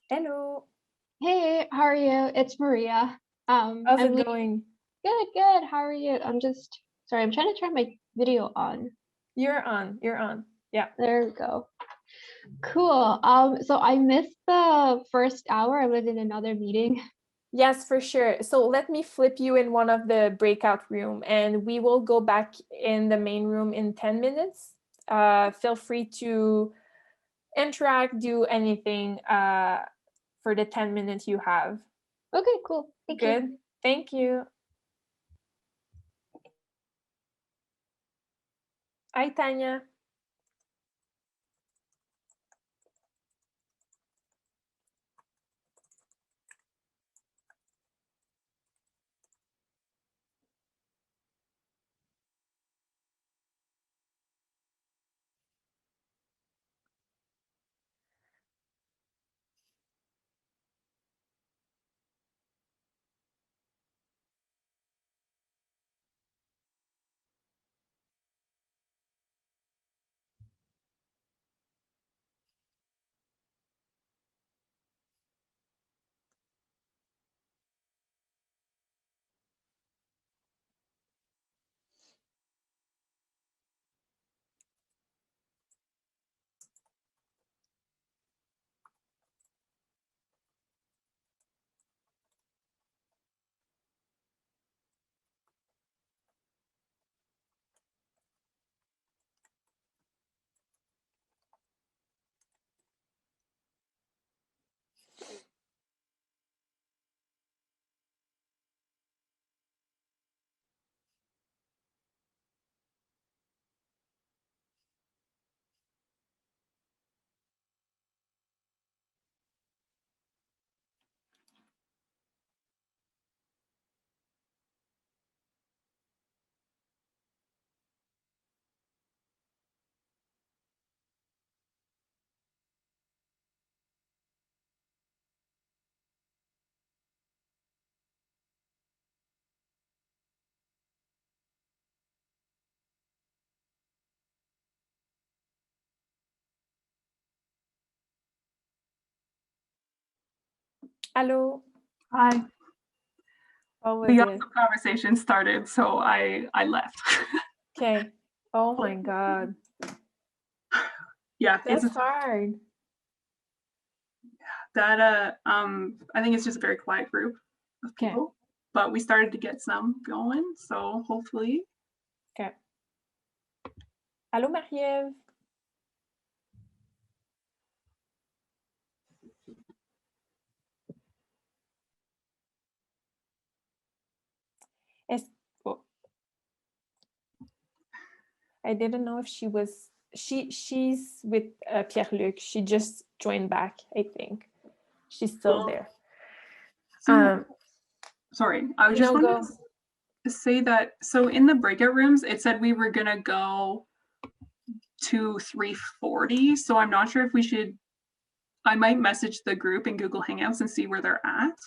Hello. Hey, how are you? It's Maria. How's I'm it going? Good, good. How are you? I'm just sorry, I'm trying to turn my video on. You're on. You're on. Yeah. There we go. Cool. So I missed the first hour. I was in another meeting. Yes, for sure. So let me flip you in one of the breakout room and we will go back in the main room in 10 minutes. Feel free to interact, do anything for the 10 minutes you have. Okay, cool. Thank you. Good. Thank you. Hi, Tanya. Hello. Hi. What was The it? conversation started, so I left. Okay. Oh my God. Yeah, That's hard. that I think it's just a very quiet group of people, but we started to get some going, so hopefully. Okay. Allô, Marie-Ève. Oh. I didn't know if she was she's with Pierre-Luc. She just joined back, I think. She's still there. So, sorry, I just wanted to say that, so in the breakout rooms, it said we were gonna go to 3:40, so I'm not sure if we should, I might message the group in Google Hangouts and see where they're at.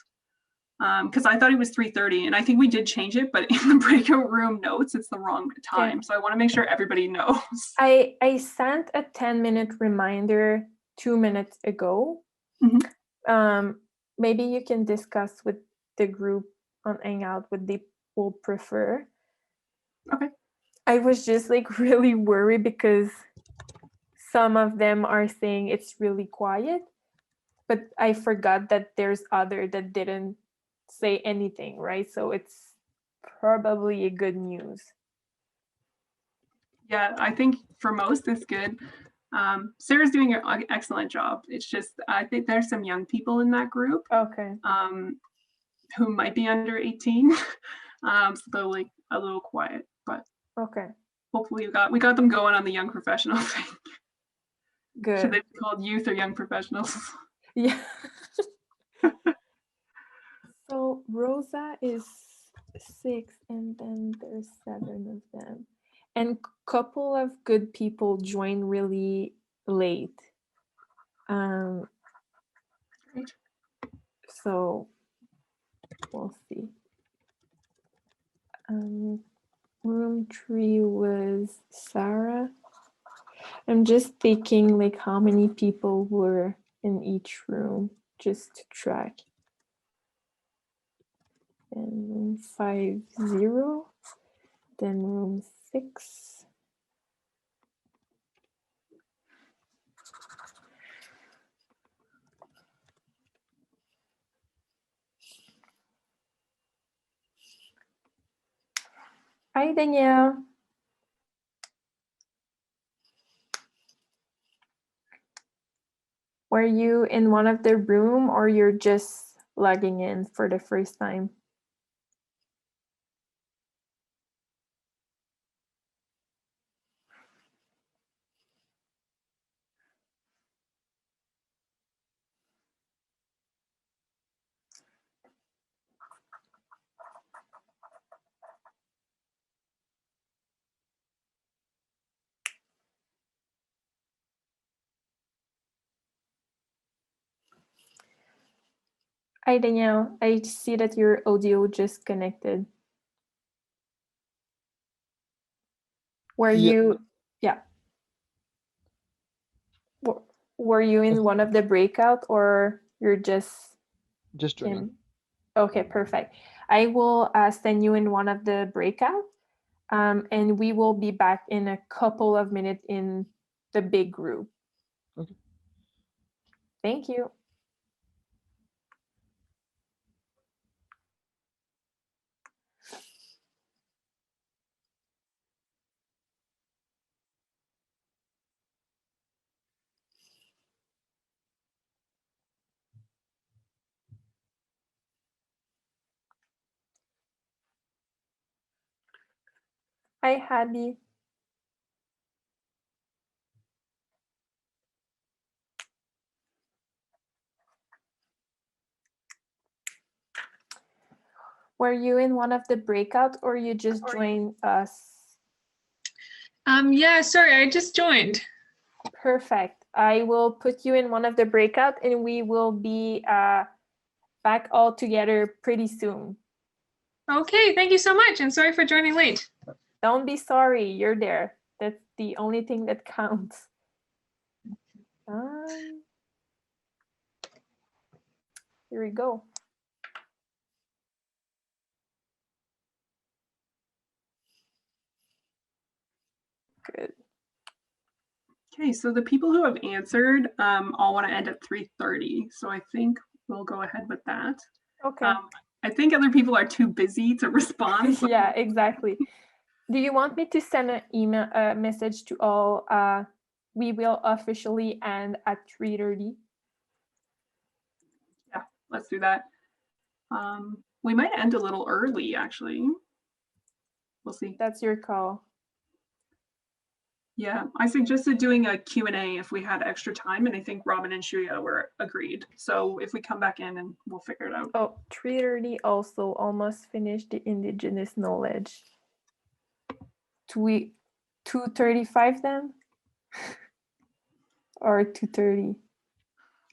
Because I thought it was 3:30 and I think we did change it, but in the breakout room notes, it's the wrong time. So I want to make sure everybody knows. I sent a 10-minute reminder 2 minutes ago. Maybe you can discuss with the group on Hangout what they will prefer. Okay. I was just like really worried because some of them are saying it's really quiet, but I forgot that there's other that didn't say anything, right? So it's probably a good news. Yeah, I think for most it's good. Sarah's doing an excellent job. It's just, I think there's some young people in that group. Okay. Who might be under 18. So they're like a little quiet, but okay. Hopefully we got them going on the young professional thing. Good. Should they be called youth or young professionals? Yeah. So Rosa is 6 and then there's 7 of them. And couple of good people join really late. Great. So we'll see. Room 3 was Sarah. I'm just thinking like how many people were in each room just to track. And room 50, then room 6. Hi, Danielle. Were you in one of the room or you're just logging in for the first time? Hi, Danielle. I see that your audio just connected. Were you, yeah. Were you in one of the breakout or you're just joining. in? Okay, perfect. I will send you in one of the breakout and we will be back in a couple of minutes in the big group. Okay. Thank you. Hi, Hadi. Were you in one of the breakout or you just joined us? Yeah, sorry, I just joined. Perfect. I will put you in one of the breakout and we will be back all together pretty soon. Okay, thank you so much. And sorry for joining late. Don't be sorry, you're there. That's the only thing that counts. Here we go. Good. Okay, so the people who have answered all want to end at 3:30. So I think we'll go ahead with that. Okay. I think other people are too busy to respond. So Yeah, exactly. Do you want me to send an email message to all? We will officially end at 3:30. yeah, let's do that. We might end a little early, actually. We'll see. That's your call. Yeah, I suggested doing a Q&A if we had extra time, and I think Robin and Shuya were agreed. So if we come back in and we'll figure it out. Oh, 3:30 also almost finished the indigenous knowledge. 2:35 then? Or 2:30?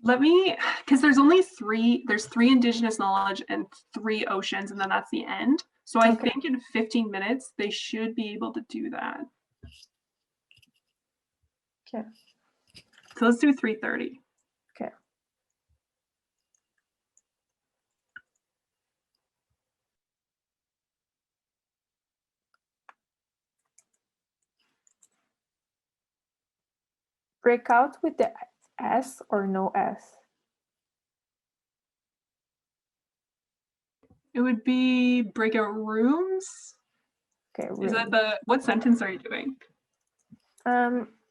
Let me, because there's only there's 3 indigenous knowledge and 3 oceans, and then that's the end. So I think in 15 minutes, they should be able to do that. Okay. So let's do 3:30. Okay. breakout with the S or no S? It would be breakout rooms. Okay. Is that what sentence are you doing?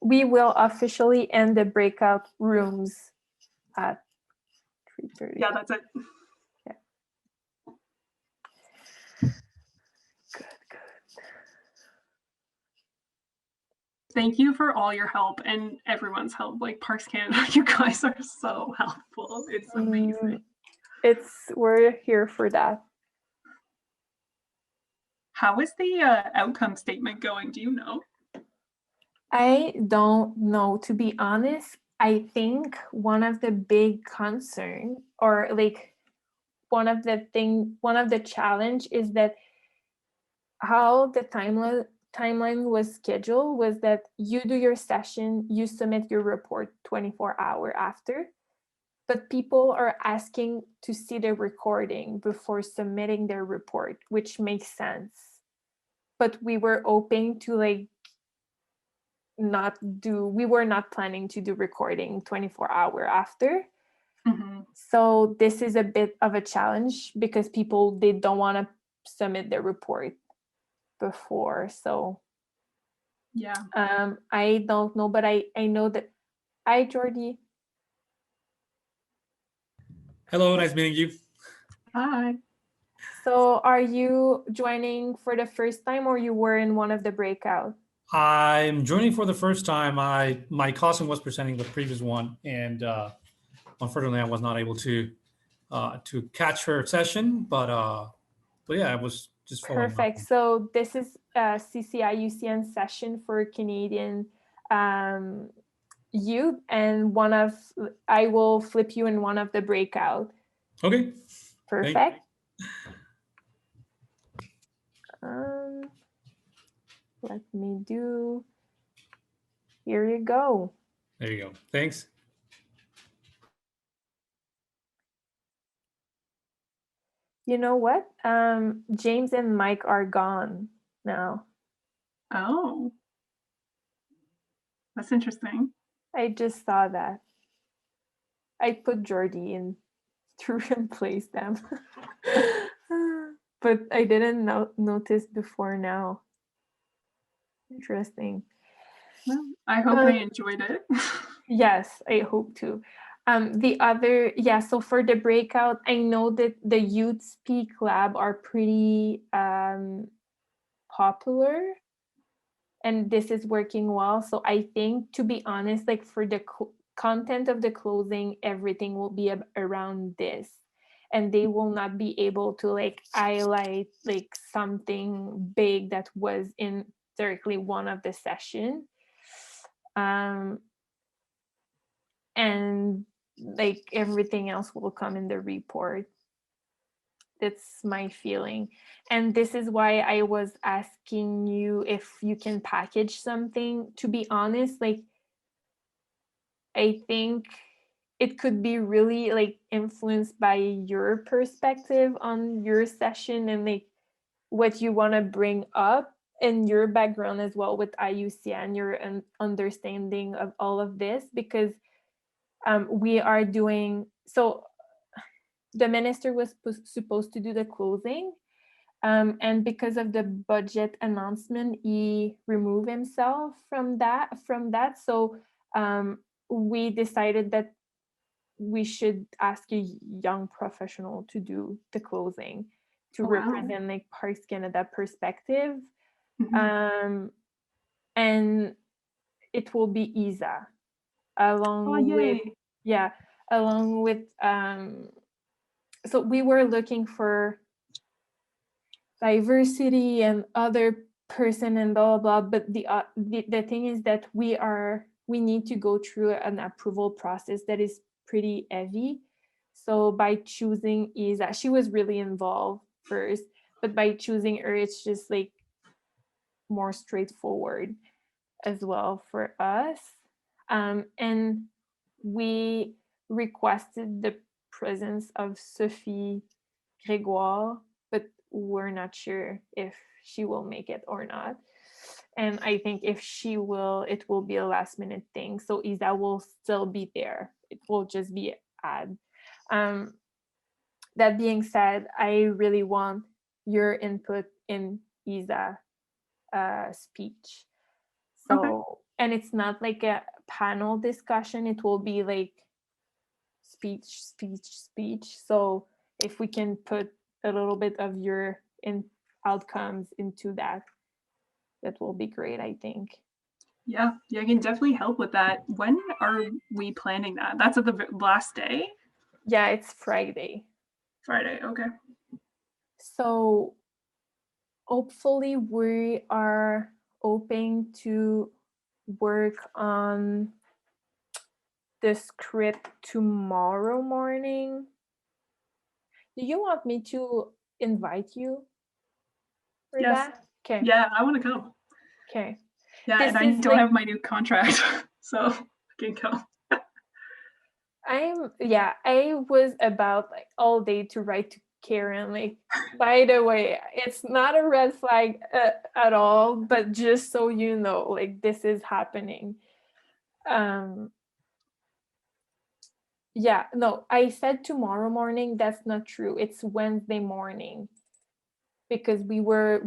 We will officially end the breakout rooms at 3:30. Yeah, that's it. Thank you for all your help and everyone's help. Like Parks Canada, you guys are so helpful. It's amazing. We're here for that. How is the outcome statement going? Do you know? I don't know, to be honest. I think one of the big concern, or like one of the challenge is that how the timeline was scheduled was that you do your session, you submit your report 24 hours after, but people are asking to see the recording before submitting their report, which makes sense. But we were hoping to we were not planning to do recording 24 hours after. Mm-hmm. So this is a bit of a challenge because people, they don't want to submit their report before. So yeah, I don't know, but I know that. Hi, Jordy. Hello, nice meeting you. Hi. So are you joining for the first time, or you were in one of the breakout? I'm joining for the first time. My cousin was presenting the previous one, and unfortunately, I was not able to catch her session. But yeah, I was just following. Perfect. So this is a CCIUCN session for Canadian youth, and I will flip you in one of the breakout. Okay. Perfect. Let me do. Here you go. There you go. Thanks. You know what? James and Mike are gone now. Oh, that's interesting. I just saw that. I put Jordy in to replace them. But I didn't notice before now. Interesting. Well, I hope they enjoyed it. Yes, I hope to. So for the breakout, I know that the Youth Speak Lab are pretty popular, and this is working well. So I think, to be honest, like for the content of the closing, everything will be around this, and they will not be able to highlight something big that was in directly one of the session. And everything else will come in the report. That's my feeling. And this is why I was asking you if you can package something. To be honest, I think it could be really influenced by your perspective on your session and what you want to bring up and your background as well with IUCN, your understanding of all of this, because we are doing, so the minister was supposed to do the closing, and because of the budget announcement, he removed himself from that. So we decided that we should ask a young professional to do the closing to represent Parks Canada perspective. Mm-hmm. And it will be Isa along with so we were looking for diversity and other person and blah blah blah, but the thing is that we need to go through an approval process that is pretty heavy. So by choosing Isa, she was really involved first, but by choosing her, it's just more straightforward as well for us. And we requested the presence of Sophie Grégoire, but we're not sure if she will make it or not. And I think if she will, it will be a last minute thing. So Isa will still be there. It will just be add. That being said, I really want your input in Isa speech. So, Okay. and it's not like a panel discussion. It will be like speech. So if we can put a little bit of your outcomes into that, that will be great, I think. Yeah, I can definitely help with that. When are we planning that? That's at the last day? Yeah, it's Friday. Friday, okay. So hopefully we are hoping to work on the script tomorrow morning. Do you want me to invite you for Yes. that? Okay. Yeah, I want to come. Okay. Yeah, This and I is don't like- have my new contract, so I can go. I was about like all day to write to Karen, like, by the way, it's not a red flag at all, but just so you know, like, this is happening. Yeah, no, I said tomorrow morning. That's not true. It's Wednesday morning, because we were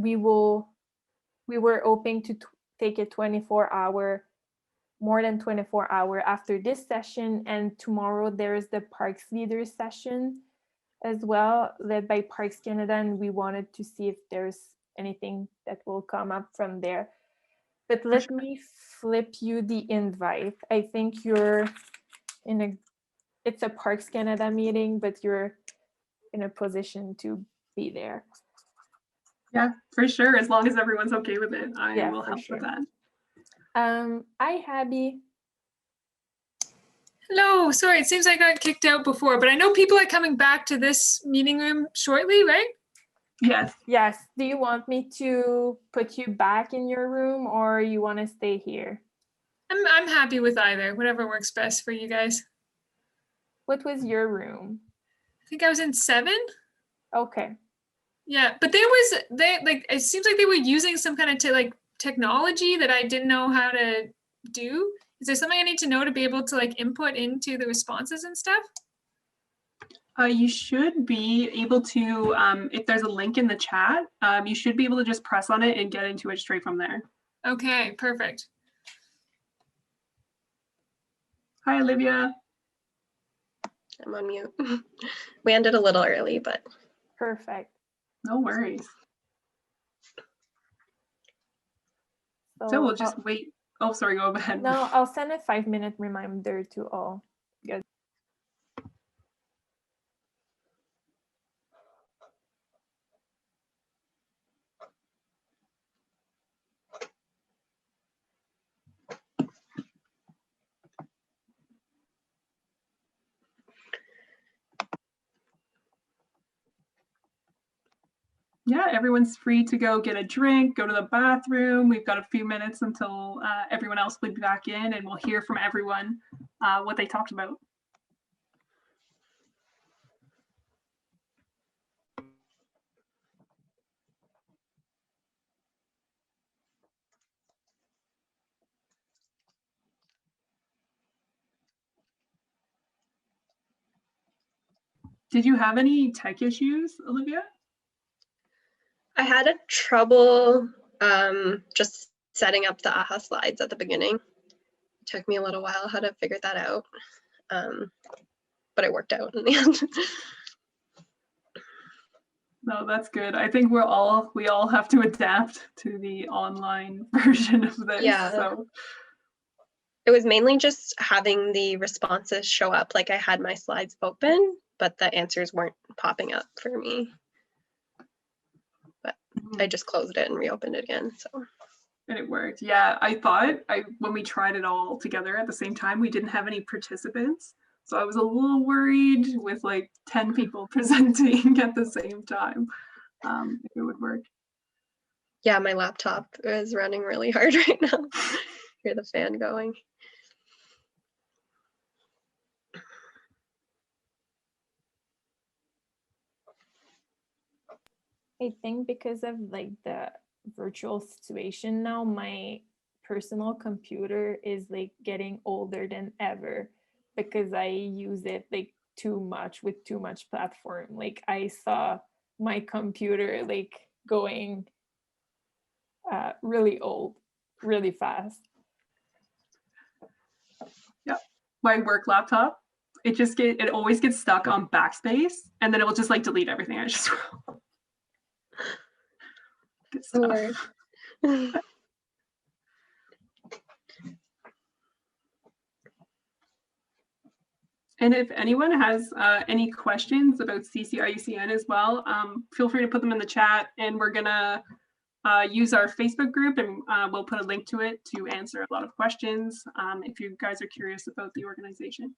hoping to take a 24-hour, more than 24-hour after this session, and tomorrow there is the Parks Leaders session as well, led by Parks Canada, and we wanted to see if there's anything that will come up from there. But let me flip you the invite. I think you're it's a Parks Canada meeting, but you're in a position to be there. Yeah, for sure. As long as everyone's okay with it, I will for help with that. Hi, Abby. Hello, sorry, it seems I got kicked out before, but I know people are coming back to this meeting room shortly, right? Yes. Yes. Do you want me to put you back in your room, or you want to stay here? I'm happy with either, whatever works best for you guys. What was your room? I think I was in 7. Okay. Yeah, but it seems like they were using some kind of technology that I didn't know how to do. Is there something I need to know to be able to input into the responses and stuff? You should be able to, if there's a link in the chat, you should be able to just press on it and get into it straight from there. Okay, perfect. Hi, Olivia. I'm on mute. We ended a little early, but. Perfect. No worries. So we'll just wait. Oh, sorry, go ahead. No, I'll send a 5-minute reminder to all. Good. Yeah, everyone's free to go get a drink, go to the bathroom. We've got a few minutes until everyone else will be back in, and we'll hear from everyone what they talked about. Did you have any tech issues, Olivia? I had a trouble just setting up the AHA slides at the beginning. It took me a little while how to figure that out, but it worked out in the end. No, that's good. I think we all have to adapt to the online version of this. Yeah. So it was mainly just having the responses show up. Like I had my slides open, but the answers weren't popping up for me. But I just closed it and reopened it again. So. And it worked. Yeah, I thought when we tried it all together at the same time, we didn't have any participants. So I was a little worried with 10 people presenting at the same time, if it would work. Yeah, my laptop is running really hard right now. Hear the fan going. I think because of the virtual situation now, my personal computer is like getting older than ever because I use it like too much with too much platform. Like I saw my computer like going really old, really fast. Yeah, my work laptop, it always gets stuck on backspace, and then it will just like delete everything I just wrote. Good stuff. And if anyone has any questions about CCIUCN as well, feel free to put them in the chat, and we're gonna use our Facebook group, and we'll put a link to it to answer a lot of questions if you guys are curious about the organization.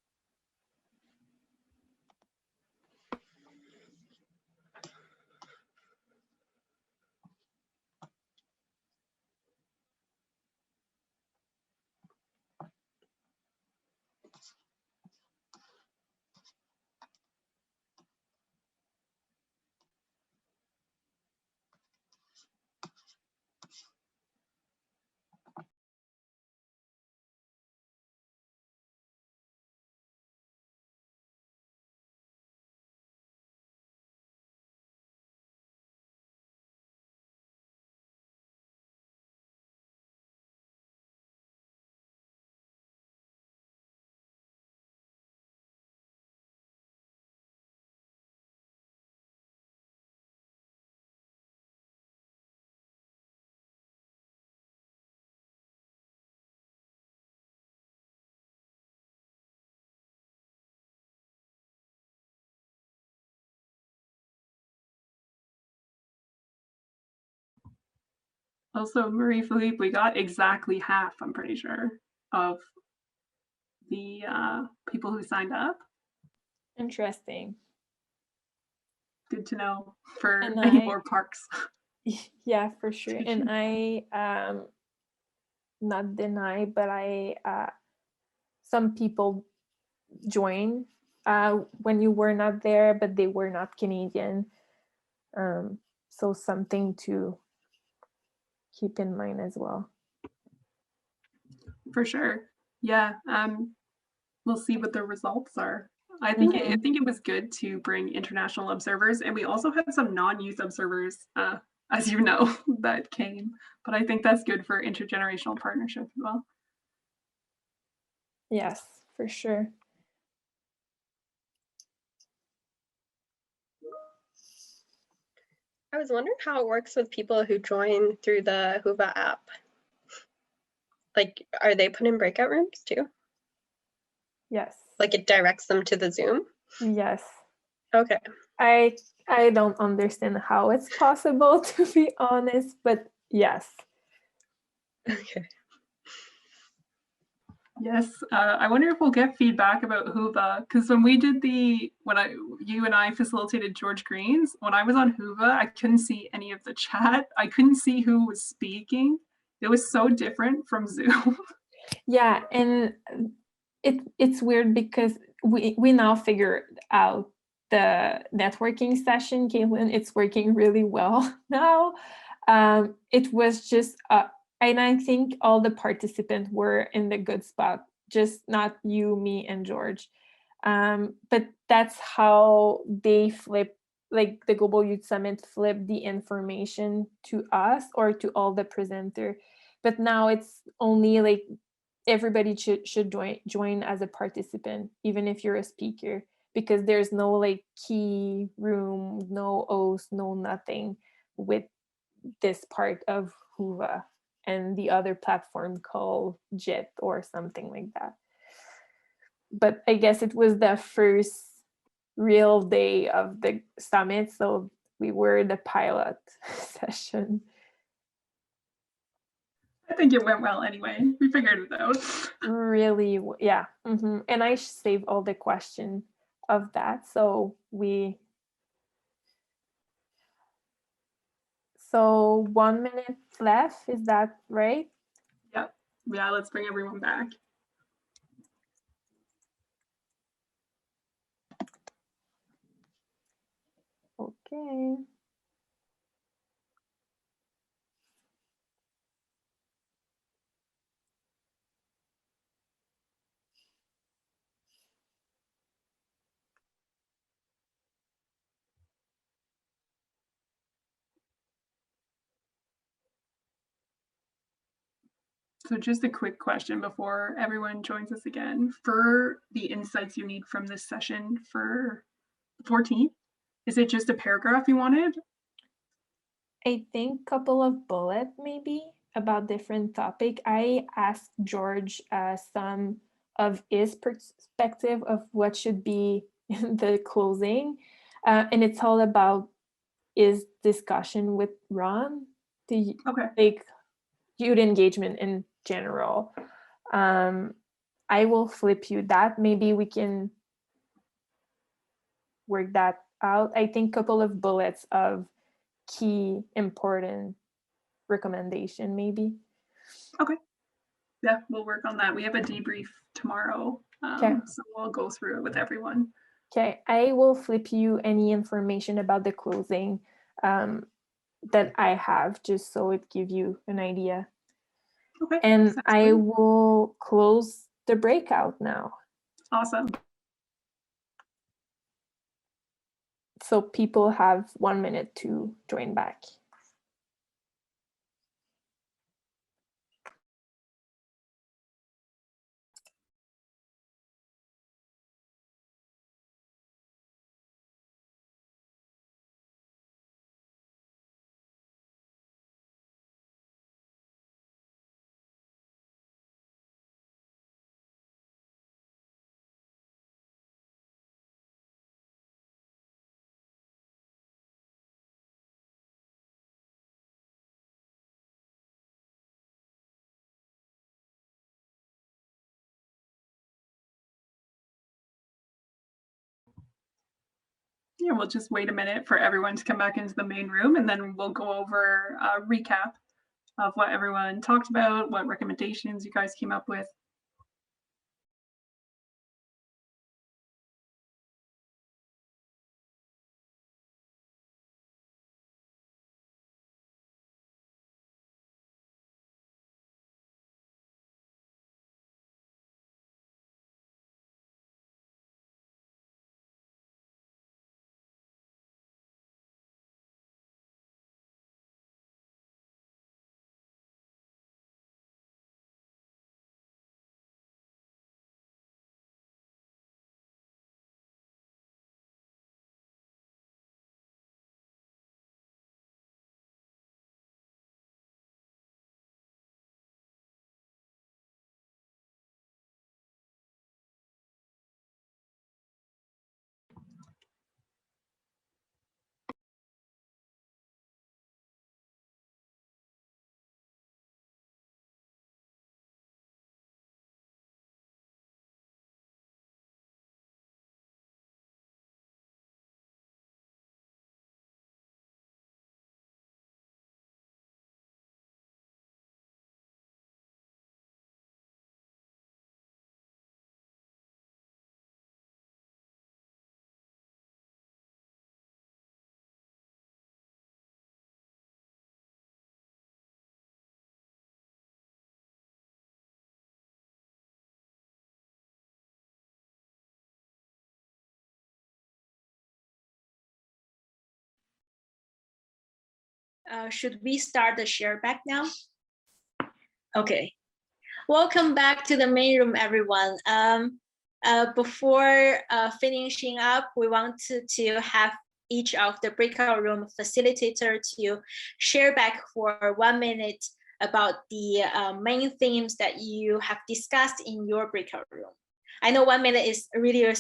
Also, Marie-Philippe, we got exactly half, I'm pretty sure, of the people who signed up. Interesting. Good to know for any more parks. Yeah, for sure. And I not deny, but some people join when you were not there, but they were not Canadian. So something to keep in mind as well. For sure. Yeah. We'll see what the results are. I think it was good to bring international observers, and we also had some non-youth observers, as you know, that came. But I think that's good for intergenerational partnership as well. Yes, for sure. I was wondering how it works with people who join through the Whova app. Like, are they put in breakout rooms too? Yes. Like it directs them to the Zoom? Yes. Okay. I don't understand how it's possible, to be honest, but yes. Okay. Yes, I wonder if we'll get feedback about Whova, because when you and I facilitated George Green's, when I was on Whova, I couldn't see any of the chat. I couldn't see who was speaking. It was so different from Zoom. Yeah, and it's weird because we now figured out the networking session, Caitlin. It's working really well now. It was just and I think all the participants were in the good spot, just not you, me, and George. But that's how they flip, like the Global Youth Summit flipped the information to us or to all the presenter. But now it's only like everybody should join as a participant, even if you're a speaker, because there's no like key room, no host, no nothing with this part of Whova and the other platform called JET or something like that. But I guess it was the first real day of the summit, so we were the pilot session. I think it went well anyway. We figured it out. Really, yeah. And I saved all the questions of that, so 1 minute left, is that right? Yep. Yeah, let's bring everyone back. Okay. So just a quick question before everyone joins us again. For the insights you need from this session for the 14th, is it just a paragraph you wanted? I think a couple of bullets maybe about different topic. I asked George some of his perspective of what should be in the closing. And it's all about his discussion with Ron, the like youth engagement in general. I will flip you that. Maybe we can work that out. I think a couple of bullets of key important recommendation maybe. Okay. Yeah, we'll work on that. We have a debrief tomorrow. Okay. So we'll go through it with everyone. Okay, I will flip you any information about the closing that I have, just so it gives you an idea. Okay. And I will close the breakout now. Awesome. So people have 1 minute to join back. Yeah, we'll just wait a minute for everyone to come back into the main room, and then we'll go over a recap of what everyone talked about, what recommendations you guys came up with. Should we start the share back now? Okay. Welcome back to the main room, everyone. Before finishing up, we wanted to have each of the breakout room facilitator to share back for 1 minute about the main themes that you have discussed in your breakout room. I know 1 minute is really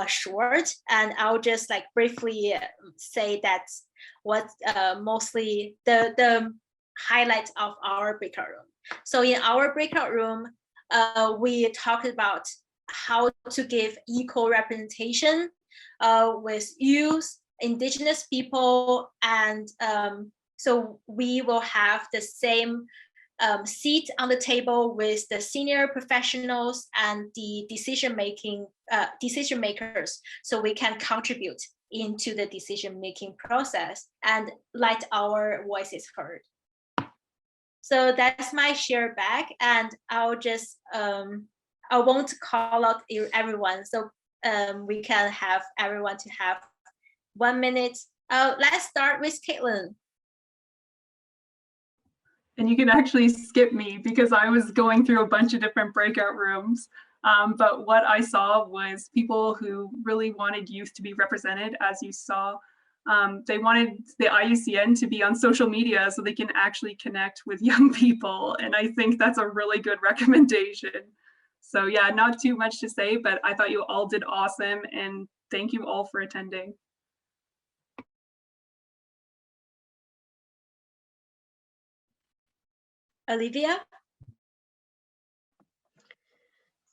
short, and I'll just like briefly say that's what mostly the highlights of our breakout room. So in our breakout room, we talked about how to give equal representation with youth, indigenous people, and so we will have the same seat on the table with the senior professionals and the decision makers, so we can contribute into the decision-making process and let our voices heard. So that's my share back, and I'll just I won't call out everyone, so we can have everyone to have 1 minute. Let's start with Caitlin. and you can actually skip me because I was going through a bunch of different breakout rooms. But what I saw was people who really wanted youth to be represented, as you saw. They wanted the IUCN to be on social media so they can actually connect with young people. And I think that's a really good recommendation. So yeah, not too much to say, but I thought you all did awesome. And thank you all for attending. Olivia?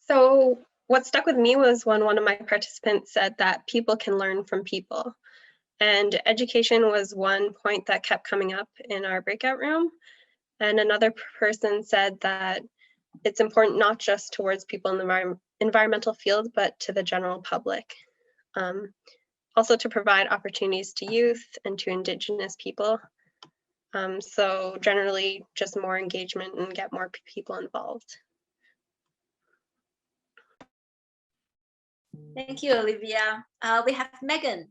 So what stuck with me was when one of my participants said that people can learn from people. And education was one point that kept coming up in our breakout room. And another person said that it's important not just towards people in the environmental field, but to the general public. Also to provide opportunities to youth and to Indigenous people. So generally just more engagement and get more people involved. Thank you, Olivia. We have Megan.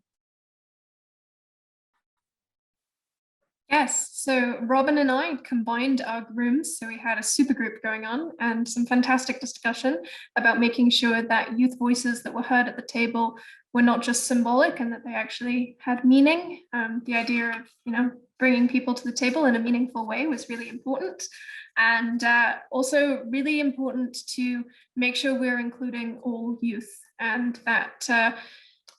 Yes, so Robin and I combined our rooms, so we had a super group going on and some fantastic discussion about making sure that youth voices that were heard at the table were not just symbolic and that they actually had meaning. The idea of, you know, bringing people to the table in a meaningful way was really important. And also really important to make sure we're including all youth, and that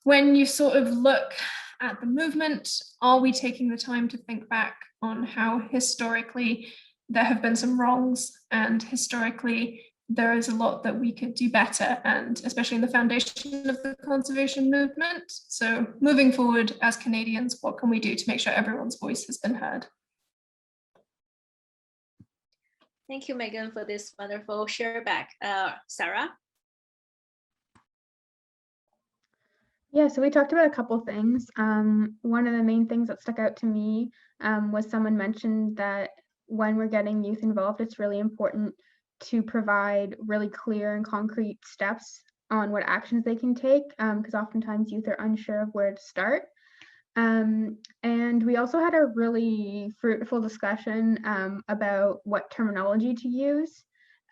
when you sort of look at the movement, are we taking the time to think back on how historically there have been some wrongs, and historically there is a lot that we could do better, and especially in the foundation of the conservation movement. So moving forward as Canadians, what can we do to make sure everyone's voice has been heard? Thank you, Megan, for this wonderful share back. Sarah? Yeah, so we talked about a couple things. One of the main things that stuck out to me was someone mentioned that when we're getting youth involved, it's really important to provide really clear and concrete steps on what actions they can take, because oftentimes youth are unsure of where to start. And we also had a really fruitful discussion about what terminology to use.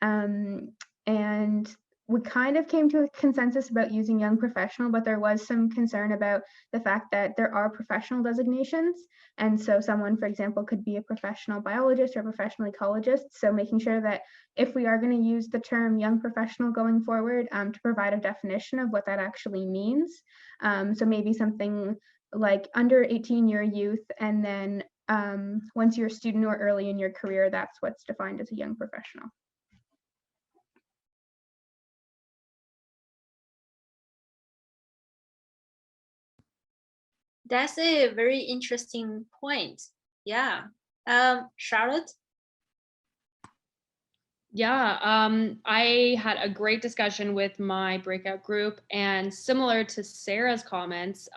And we kind of came to a consensus about using young professional, but there was some concern about the fact that there are professional designations. And so someone, for example, could be a professional biologist or a professional ecologist. So making sure that if we are going to use the term young professional going forward, to provide a definition of what that actually means. So maybe something like under 18-year youth, and then once you're a student or early in your career, that's what's defined as a young professional. That's a very interesting point. Yeah. Charlotte? Yeah, I had a great discussion with my breakout group, and similar to Sarah's comments,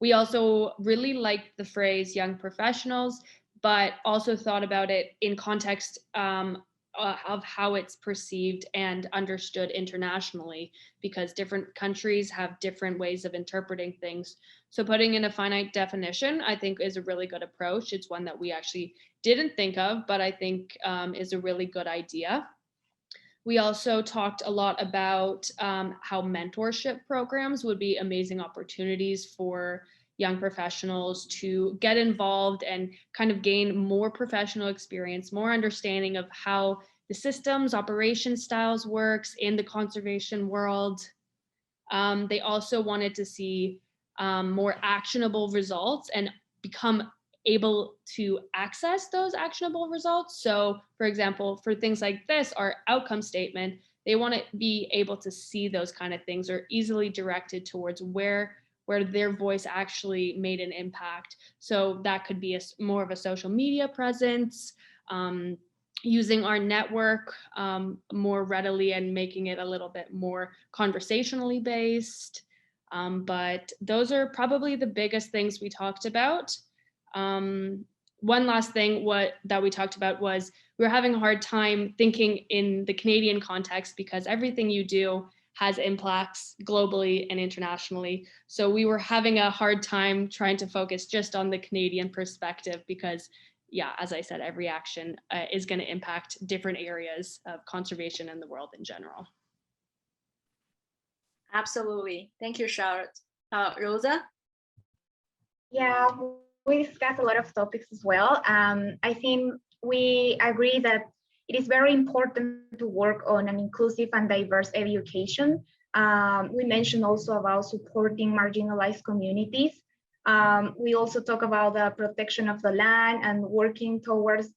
we also really liked the phrase young professionals, but also thought about it in context of how it's perceived and understood internationally, because different countries have different ways of interpreting things. So putting in a finite definition, I think, is a really good approach. It's one that we actually didn't think of, but I think is a really good idea. We also talked a lot about how mentorship programs would be amazing opportunities for young professionals to get involved and kind of gain more professional experience, more understanding of how the systems, operation styles works in the conservation world. They also wanted to see more actionable results and become able to access those actionable results. So for example, for things like this, our outcome statement, they want to be able to see those kind of things, or easily directed towards where their voice actually made an impact. So that could be more of a social media presence, using our network more readily and making it a little bit more conversationally based. But those are probably the biggest things we talked about. One last thing that we talked about was we were having a hard time thinking in the Canadian context, because everything you do has impacts globally and internationally. So we were having a hard time trying to focus just on the Canadian perspective, because yeah, as I said, every action is going to impact different areas of conservation and the world in general. Absolutely. Thank you, Charlotte. Rosa? Yeah, we discussed a lot of topics as well. I think we agree that it is very important to work on an inclusive and diverse education. We mentioned also about supporting marginalized communities. We also talk about the protection of the land and working towards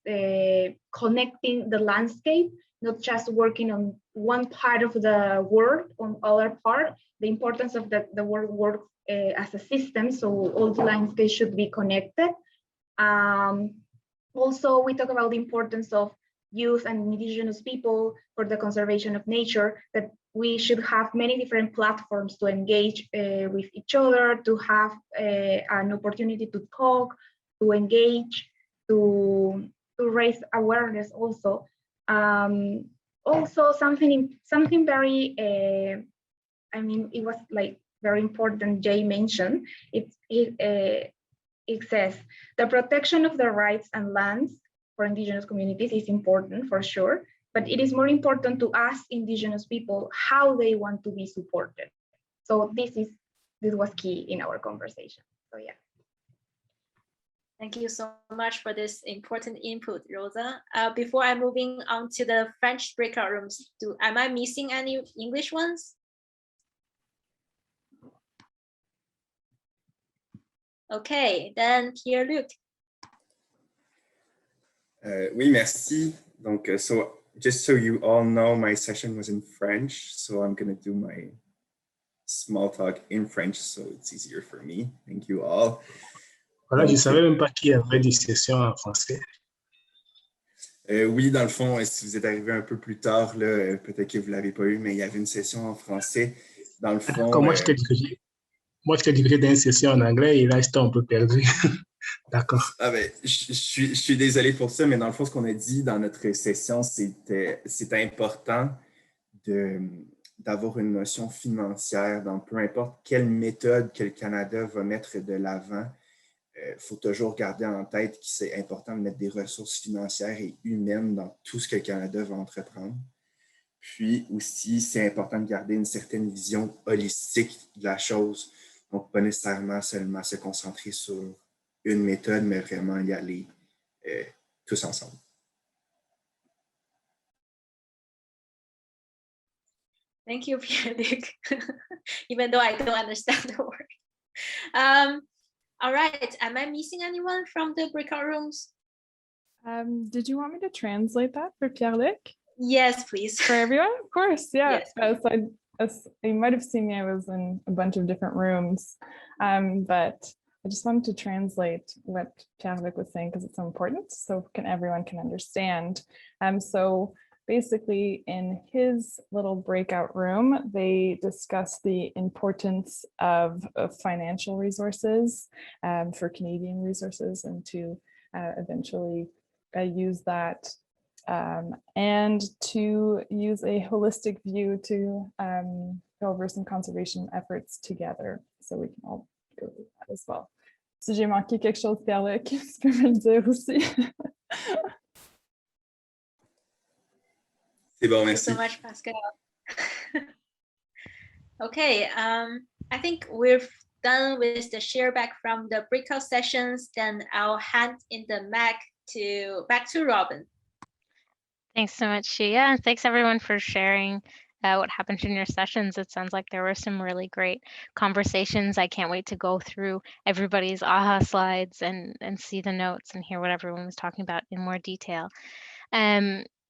connecting the landscape, not just working on one part of the world, on other part. The importance of the world works as a system, so all the landscapes should be connected. Also, we talk about the importance of youth and indigenous people for the conservation of nature, that we should have many different platforms to engage with each other, to have an opportunity to talk, to engage, to raise awareness also. Also something very, I mean, it was like very important, Jay mentioned, it says, the protection of the rights and lands for indigenous communities is important for sure, but it is more important to ask indigenous people how they want to be supported. So this was key in our conversation. So yeah. Thank you so much for this important input, Rosa. Before I'm moving on to the French breakout rooms, am I missing any English ones? Okay, then Pierre-Luc. Oui, merci. Donc, so just so you all know, my session was in French, so I'm going to do my small talk in French, so it's easier for me. Thank you all. Voilà, je ne savais même pas qu'il y avait des sessions en français. Oui, dans le fond, si vous êtes arrivé un peu plus tard, peut-être que vous ne l'avez pas eu, mais il y avait une session en français. Dans le fond, moi, je t'ai dit que j'étais une session en anglais et là, j'étais un peu perdu. D'accord. Ah ben, je suis désolé pour ça, mais dans le fond, ce qu'on a dit dans notre session, c'était important d'avoir une notion financière dans peu importe quelle méthode que le Canada va mettre de l'avant. Il faut toujours garder en tête que c'est important de mettre des ressources financières et humaines dans tout ce que le Canada va entreprendre. Puis aussi, c'est important de garder une certaine vision holistique de la chose. Donc, pas nécessairement seulement se concentrer sur une méthode, mais vraiment y aller tous ensemble. Thank you, Pierre-Luc, even though I don't understand the word. All right, am I missing anyone from the breakout rooms? Did you want me to translate that for Pierre-Luc? Yes, please. For everyone? Of course, yeah. Yes, so you might have seen me, I was in a bunch of different rooms, but I just wanted to translate what Pierre-Luc was saying because it's so important, so everyone can understand. So basically in his little breakout room, they discuss the importance of financial resources for Canadian resources and to eventually use that and to use a holistic view to go over some conservation efforts together. So we can all go through that as well. Si j'ai manqué quelque chose, Pierre-Luc, tu peux me le dire aussi. C'est bon, merci. Thank you so much, Pascal. Okay, I think we've done with the share back from the breakout sessions. Then I'll hand in the mic back to Robin. Thanks so much, Shia, and thanks everyone for sharing what happened in your sessions. It sounds like there were some really great conversations. I can't wait to go through everybody's AHA slides and see the notes and hear what everyone was talking about in more detail.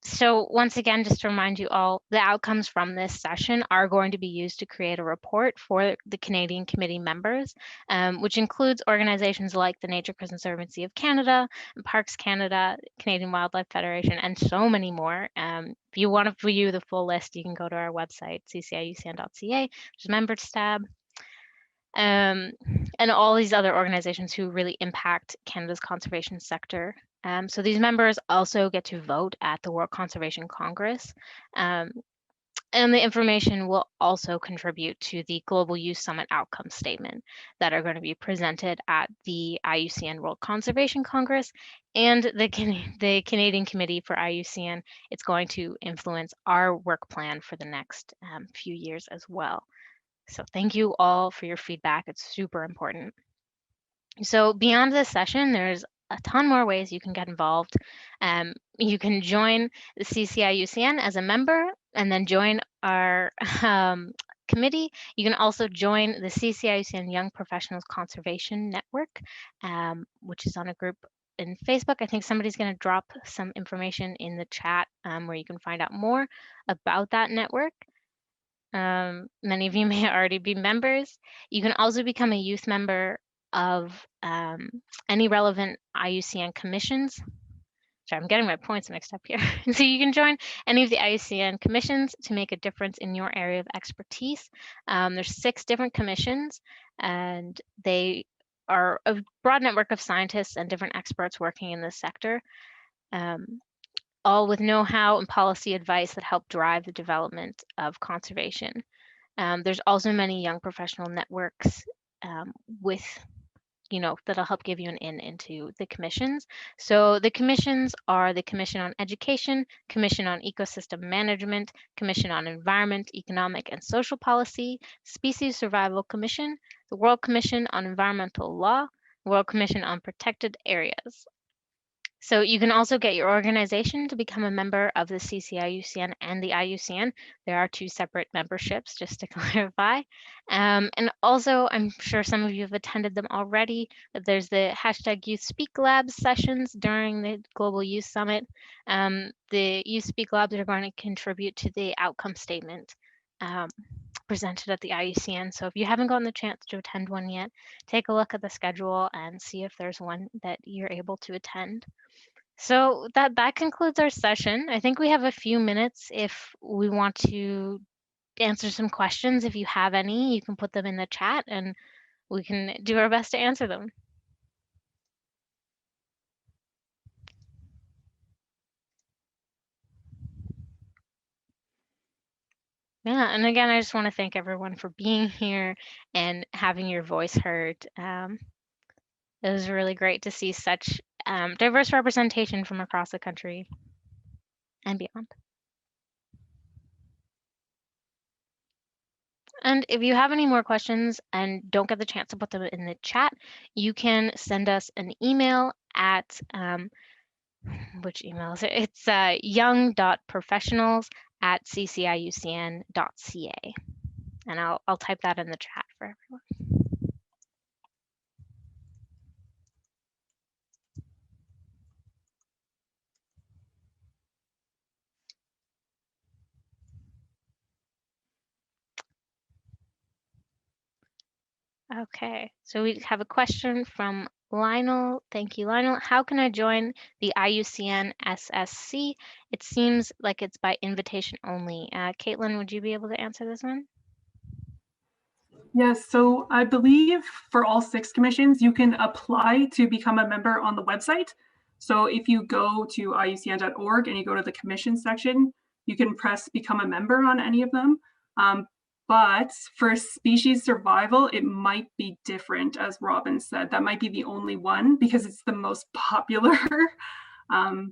So once again, just to remind you all, the outcomes from this session are going to be used to create a report for the Canadian Committee members, which includes organizations like the Nature Conservancy of Canada, Parks Canada, Canadian Wildlife Federation, and so many more. If you want to view the full list, you can go to our website, cciucn.ca, there's a members tab. And all these other organizations who really impact Canada's conservation sector. So these members also get to vote at the World Conservation Congress. And And the information will also contribute to the Global Youth Summit outcome statement that are going to be presented at the IUCN World Conservation Congress and the Canadian Committee for IUCN. It's going to influence our work plan for the next few years as well. So thank you all for your feedback. It's super important. So beyond this session, there's a ton more ways you can get involved. You can join the CCIUCN as a member and then join our committee. You can also join the CCIUCN Young Professionals Conservation Network, which is on a group in Facebook. I think somebody's going to drop some information in the chat where you can find out more about that network. Many of you may already be members. You can also become a youth member of any relevant IUCN commissions. Sorry, I'm getting my points mixed up here. So you can join any of the IUCN commissions to make a difference in your area of expertise. There's 6 different commissions, and they are a broad network of scientists and different experts working in this sector, all with know-how and policy advice that help drive the development of conservation. There's also many young professional networks that'll help give you an in into the commissions. So the commissions are the Commission on Education, Commission on Ecosystem Management, Commission on Environment, Economic and Social Policy, Species Survival Commission, the World Commission on Environmental Law, World Commission on Protected Areas. So you can also get your organization to become a member of the CCIUCN and the IUCN. There are 2 separate memberships, just to clarify. And also, I'm sure some of you have attended them already. There's the hashtag Youth Speak Labs sessions during the Global Youth Summit. The Youth Speak Labs are going to contribute to the outcome statement presented at the IUCN. So if you haven't gotten the chance to attend one yet, take a look at the schedule and see if there's one that you're able to attend. So that concludes our session. I think we have a few minutes if we want to answer some questions. If you have any, you can put them in the chat and we can do our best to answer them. Yeah, and again, I just want to thank everyone for being here and having your voice heard. It was really great to see such diverse representation from across the country and beyond. And if you have any more questions and don't get the chance to put them in the chat, you can send us an email at, which email is it? It's young.professionals@cciucn.ca. And I'll type that in the chat for everyone. Okay, so we have a question from Lionel. Thank you, Lionel. How can I join the IUCN SSC? It seems like it's by invitation only. Caitlin, would you be able to answer this one? Yes, so I believe for all 6 commissions, you can apply to become a member on the website. So if you go to iucn.org and you go to the commission section, you can press become a member on any of them. But for species survival, it might be different, as Robin said. That might be the only one because it's the most popular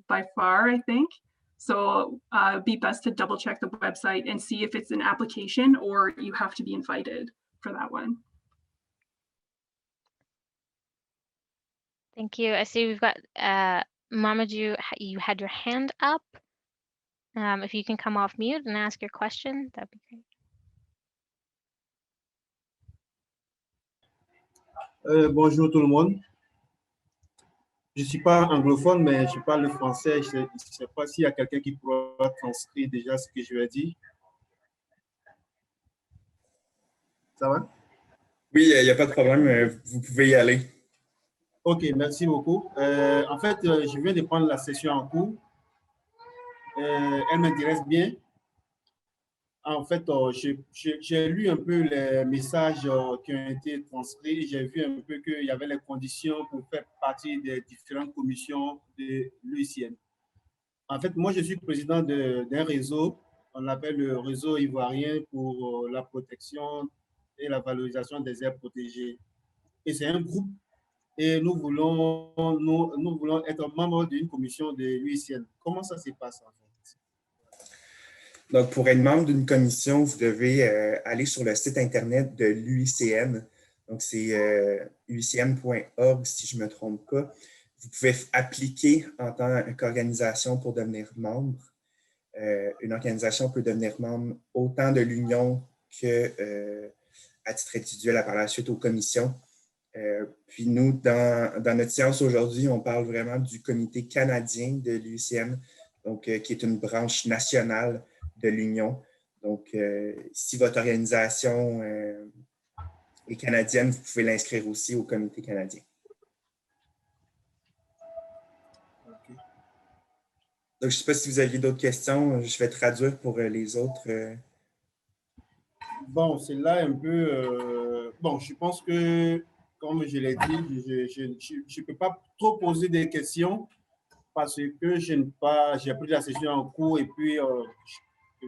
by far, I think. So it'd be best to double check the website and see if it's an application or you have to be invited for that one. Thank you. I see we've got Mamadou, you had your hand up. If you can come off mute and ask your question, that'd be great. Bonjour tout le monde. Je ne suis pas anglophone, mais je parle le français. Je ne sais pas s'il y a quelqu'un qui pourra transcrire déjà ce que je vais dire. Ça va? Oui, il n'y a pas de problème. Vous pouvez y aller. OK, merci beaucoup. En fait, je viens de prendre la session en cours. Elle m'intéresse bien. En fait, j'ai lu un peu les messages qui ont été transcrits. J'ai vu un peu qu'il y avait les conditions pour faire partie des différentes commissions de l'IUCN. En fait, moi, je suis président d'un réseau on l'appelle le réseau ivoirien pour la protection et la valorisation des aires protégées. Et c'est un groupe et nous voulons être membres d'une commission de l'UICN. Comment ça se passe en fait? Donc, pour être membre d'une commission, vous devez aller sur le site Internet de l'UICN. Donc, c'est uicn.org, si je ne me trompe pas. Vous pouvez appliquer en tant qu'organisation pour devenir membre. Une organisation peut devenir membre autant de l'Union que à titre individuel par la suite aux commissions. Puis nous, dans notre séance aujourd'hui, on parle vraiment du comité canadien de l'UICN, donc qui est une branche nationale de l'Union. Donc, si votre organisation est canadienne, vous pouvez l'inscrire aussi au comité canadien. Okay. Donc, je ne sais pas si vous aviez d'autres questions. Je vais traduire pour les autres. Bon, c'est là un peu... bon, je pense que, comme je l'ai dit, je ne peux pas trop poser des questions parce que j'ai pris la session en cours et puis,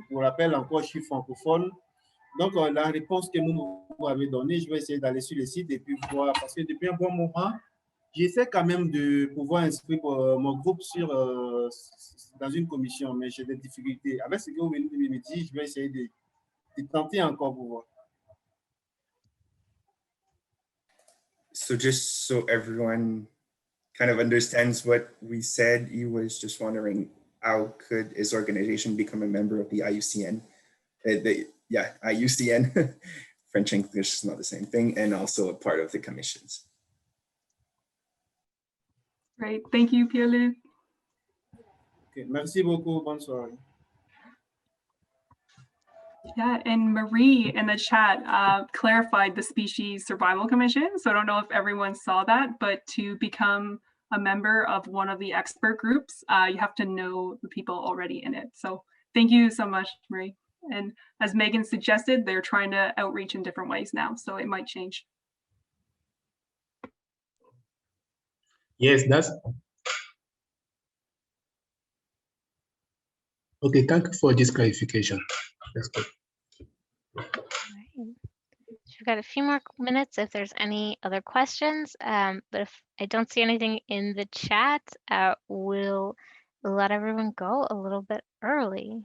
pour rappel, encore, je suis francophone. Donc, la réponse que vous m'avez donnée, je vais essayer d'aller sur le site et puis voir, parce que depuis un bon moment, j'essaie quand même de pouvoir inscrire mon groupe dans une commission, mais j'ai des difficultés. Avec ce que vous venez de me dire, je vais essayer de tenter encore pour voir. So just so everyone kind of understands what we said, he was just wondering how could his organization become a member of the IUCN? Yeah, IUCN, French English is not the same thing, and also a part of the commissions. Great, thank you, Pierre-Luc. Okay, merci beaucoup, bonne soirée. Yeah, and Marie in the chat clarified the Species Survival Commission. So I don't know if everyone saw that, but to become a member of one of the expert groups, you have to know the people already in it. So thank you so much, Marie. And as Megan suggested, they're trying to outreach in different ways now, so it might change. Yes, that's okay. Thank you for this clarification. That's good. We've got a few more minutes if there's any other questions, but if I don't see anything in the chat, we'll let everyone go a little bit early.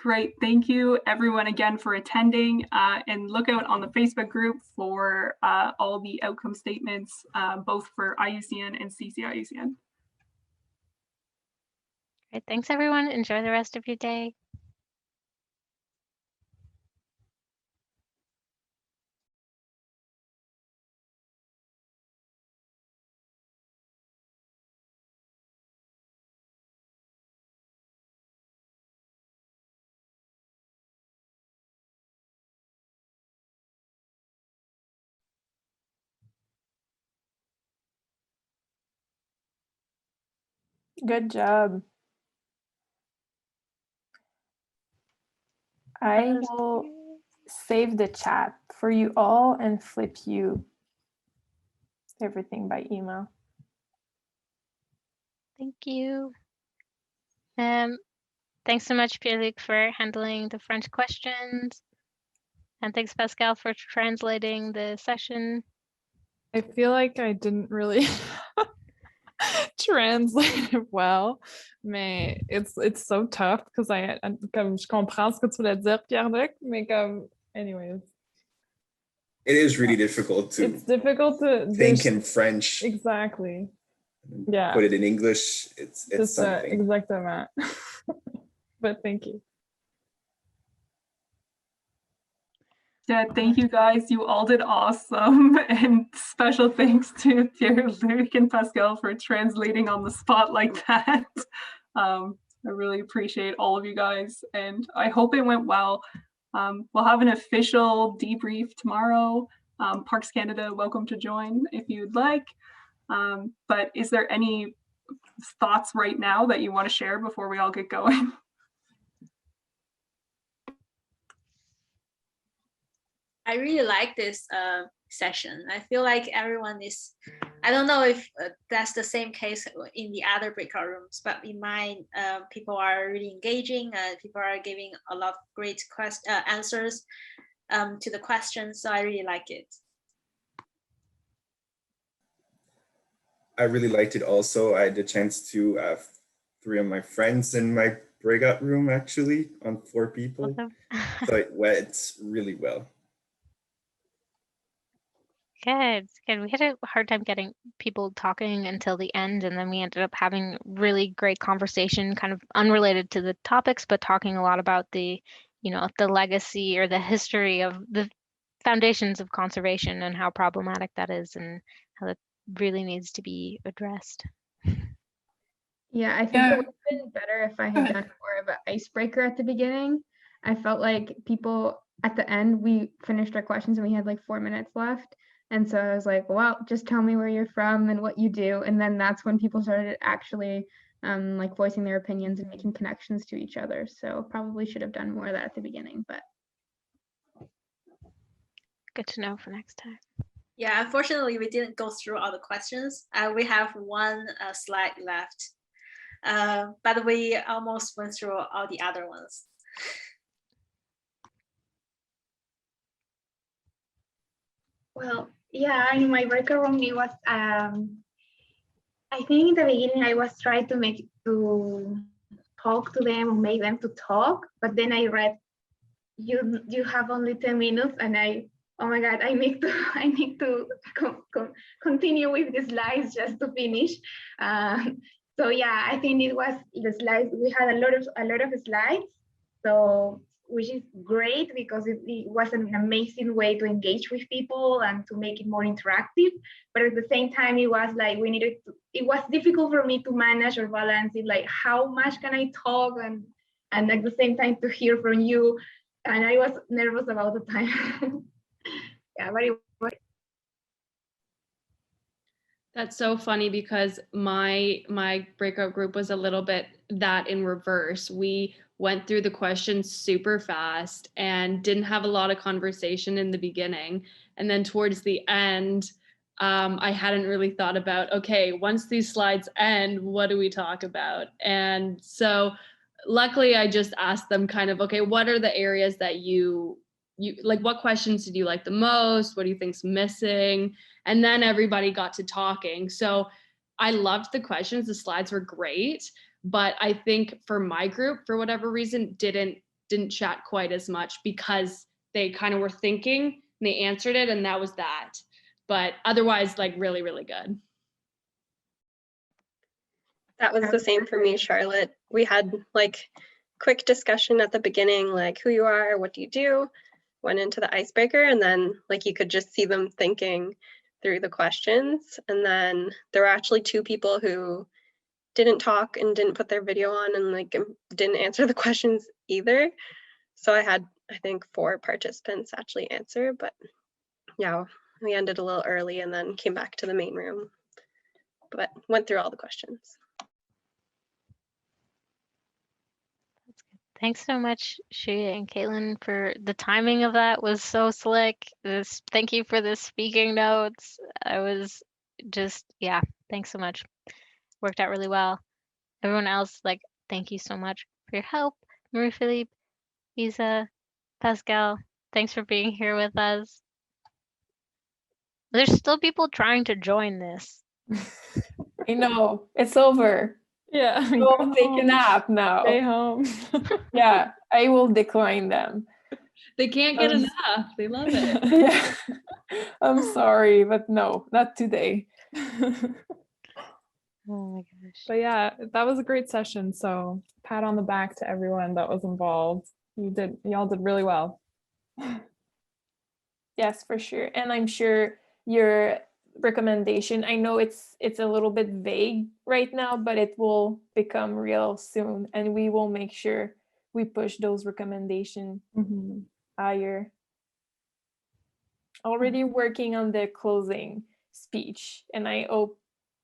Great, thank you everyone again for attending, and look out on the Facebook group for all the outcome statements, both for IUCN and CCIUCN. Great, thanks everyone. Enjoy the rest of your day. Good job. I will save the chat for you all and flip you everything by email. Thank you. Thanks so much, Pierre-Luc, for handling the French questions. And thanks, Pascal, for translating the session. I feel like I didn't really translate it well, mais it's so tough because comme je comprends ce que tu voulais dire, Pierre-Luc, mais comme anyways. It is really difficult to It's difficult to think in French. Exactly. Yeah. Put it in English. It's something. Exactement. But thank you. Yeah, thank you guys. You all did awesome. And special thanks to Pierre-Luc and Pascal for translating on the spot like that. I really appreciate all of you guys, and I hope it went well. We'll have an official debrief tomorrow. Parks Canada, welcome to join if you'd like. But is there any thoughts right now that you want to share before we all get going? I really like this session. I feel like everyone is I don't know if that's the same case in the other breakout rooms, but in mine, people are really engaging. People are giving a lot of great answers to the questions, so I really like it. I really liked it also. I had the chance to have 3 of my friends in my breakout room, actually, on 4 people. So it went really well. Good, good. We had a hard time getting people talking until the end, and then we ended up having really great conversation, kind of unrelated to the topics, but talking a lot about the, you know, the legacy or the history of the foundations of conservation and how problematic that is and how that really needs to be addressed. Yeah, I think it would have been better if I had done more of an icebreaker at the beginning. I felt like people at the end, we finished our questions and we had like 4 minutes left. And so I was like, well, just tell me where you're from and what you do. And then that's when people started actually like voicing their opinions and making connections to each other. So probably should have done more of that at the beginning, but. Good to know for next time. Yeah, unfortunately, we didn't go through all the questions. We have 1 slide left, but we almost went through all the other ones. Well, yeah, in my breakout room, it was, I think in the beginning, I was trying to talk to them or make them to talk, but then I read, you have only 10 minutes, and oh my God, I need to continue with the slides just to finish. So yeah, I think it was the slides. We had a lot of slides, so which is great because it was an amazing way to engage with people and to make it more interactive. But at the same time, it was like it was difficult for me to manage or balance it, like how much can I talk and at the same time to hear from you. And I was nervous about the time. Yeah, but it was. That's so funny because my breakout group was a little bit that in reverse. We went through the questions super fast and didn't have a lot of conversation in the beginning. And then towards the end, I hadn't really thought about, okay, once these slides end, what do we talk about? And so luckily I just asked them kind of, okay, what are the areas that you like, what questions did you like the most? What do you think's missing? And then everybody got to talking. So I loved the questions. The slides were great, but I think for my group, for whatever reason, didn't chat quite as much because they kind of were thinking and they answered it and that was that. But otherwise, like really, really good. That was the same for me, Charlotte. We had like quick discussion at the beginning, like who you are, what do you do? Went into the icebreaker, and then like you could just see them thinking through the questions. And then there were actually 2 people who didn't talk and didn't put their video on and like didn't answer the questions either. So I had, I think, 4 participants actually answer, but yeah, we ended a little early and then came back to the main room, but went through all the questions. Thanks so much, Shuya and Caitlin, for the timing of that was so slick. Thank you for the speaking notes. I was just, yeah, thanks so much. Worked out really well. Everyone else, like, thank you so much for your help. Marie-Philippe, Isa, Pascal, thanks for being here with us. There's still people trying to join this. I know, it's over. Yeah. Go take a nap now. Stay home. Yeah, I will decline them. They can't get enough. They love it. Yeah. I'm sorry, but no, not today. Oh my gosh. But yeah, that was a great session. So pat on the back to everyone that was involved. Y'all did really well. Yes, for sure. And I'm sure your recommendation, I know it's a little bit vague right now, but it will become real soon, and we will make sure we push those recommendations higher. Already working on the closing speech, and I hope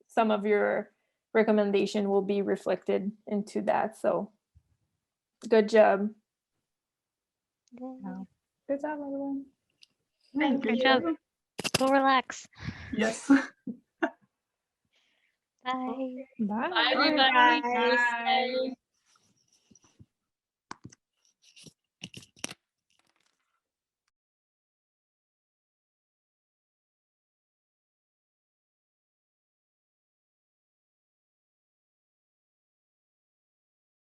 some of your recommendation will be reflected into that. So good job. Yeah. Good job, everyone. Thank Great you. job. Go relax. Yes. Bye. Bye. Bye, everybody. Bye. Bye.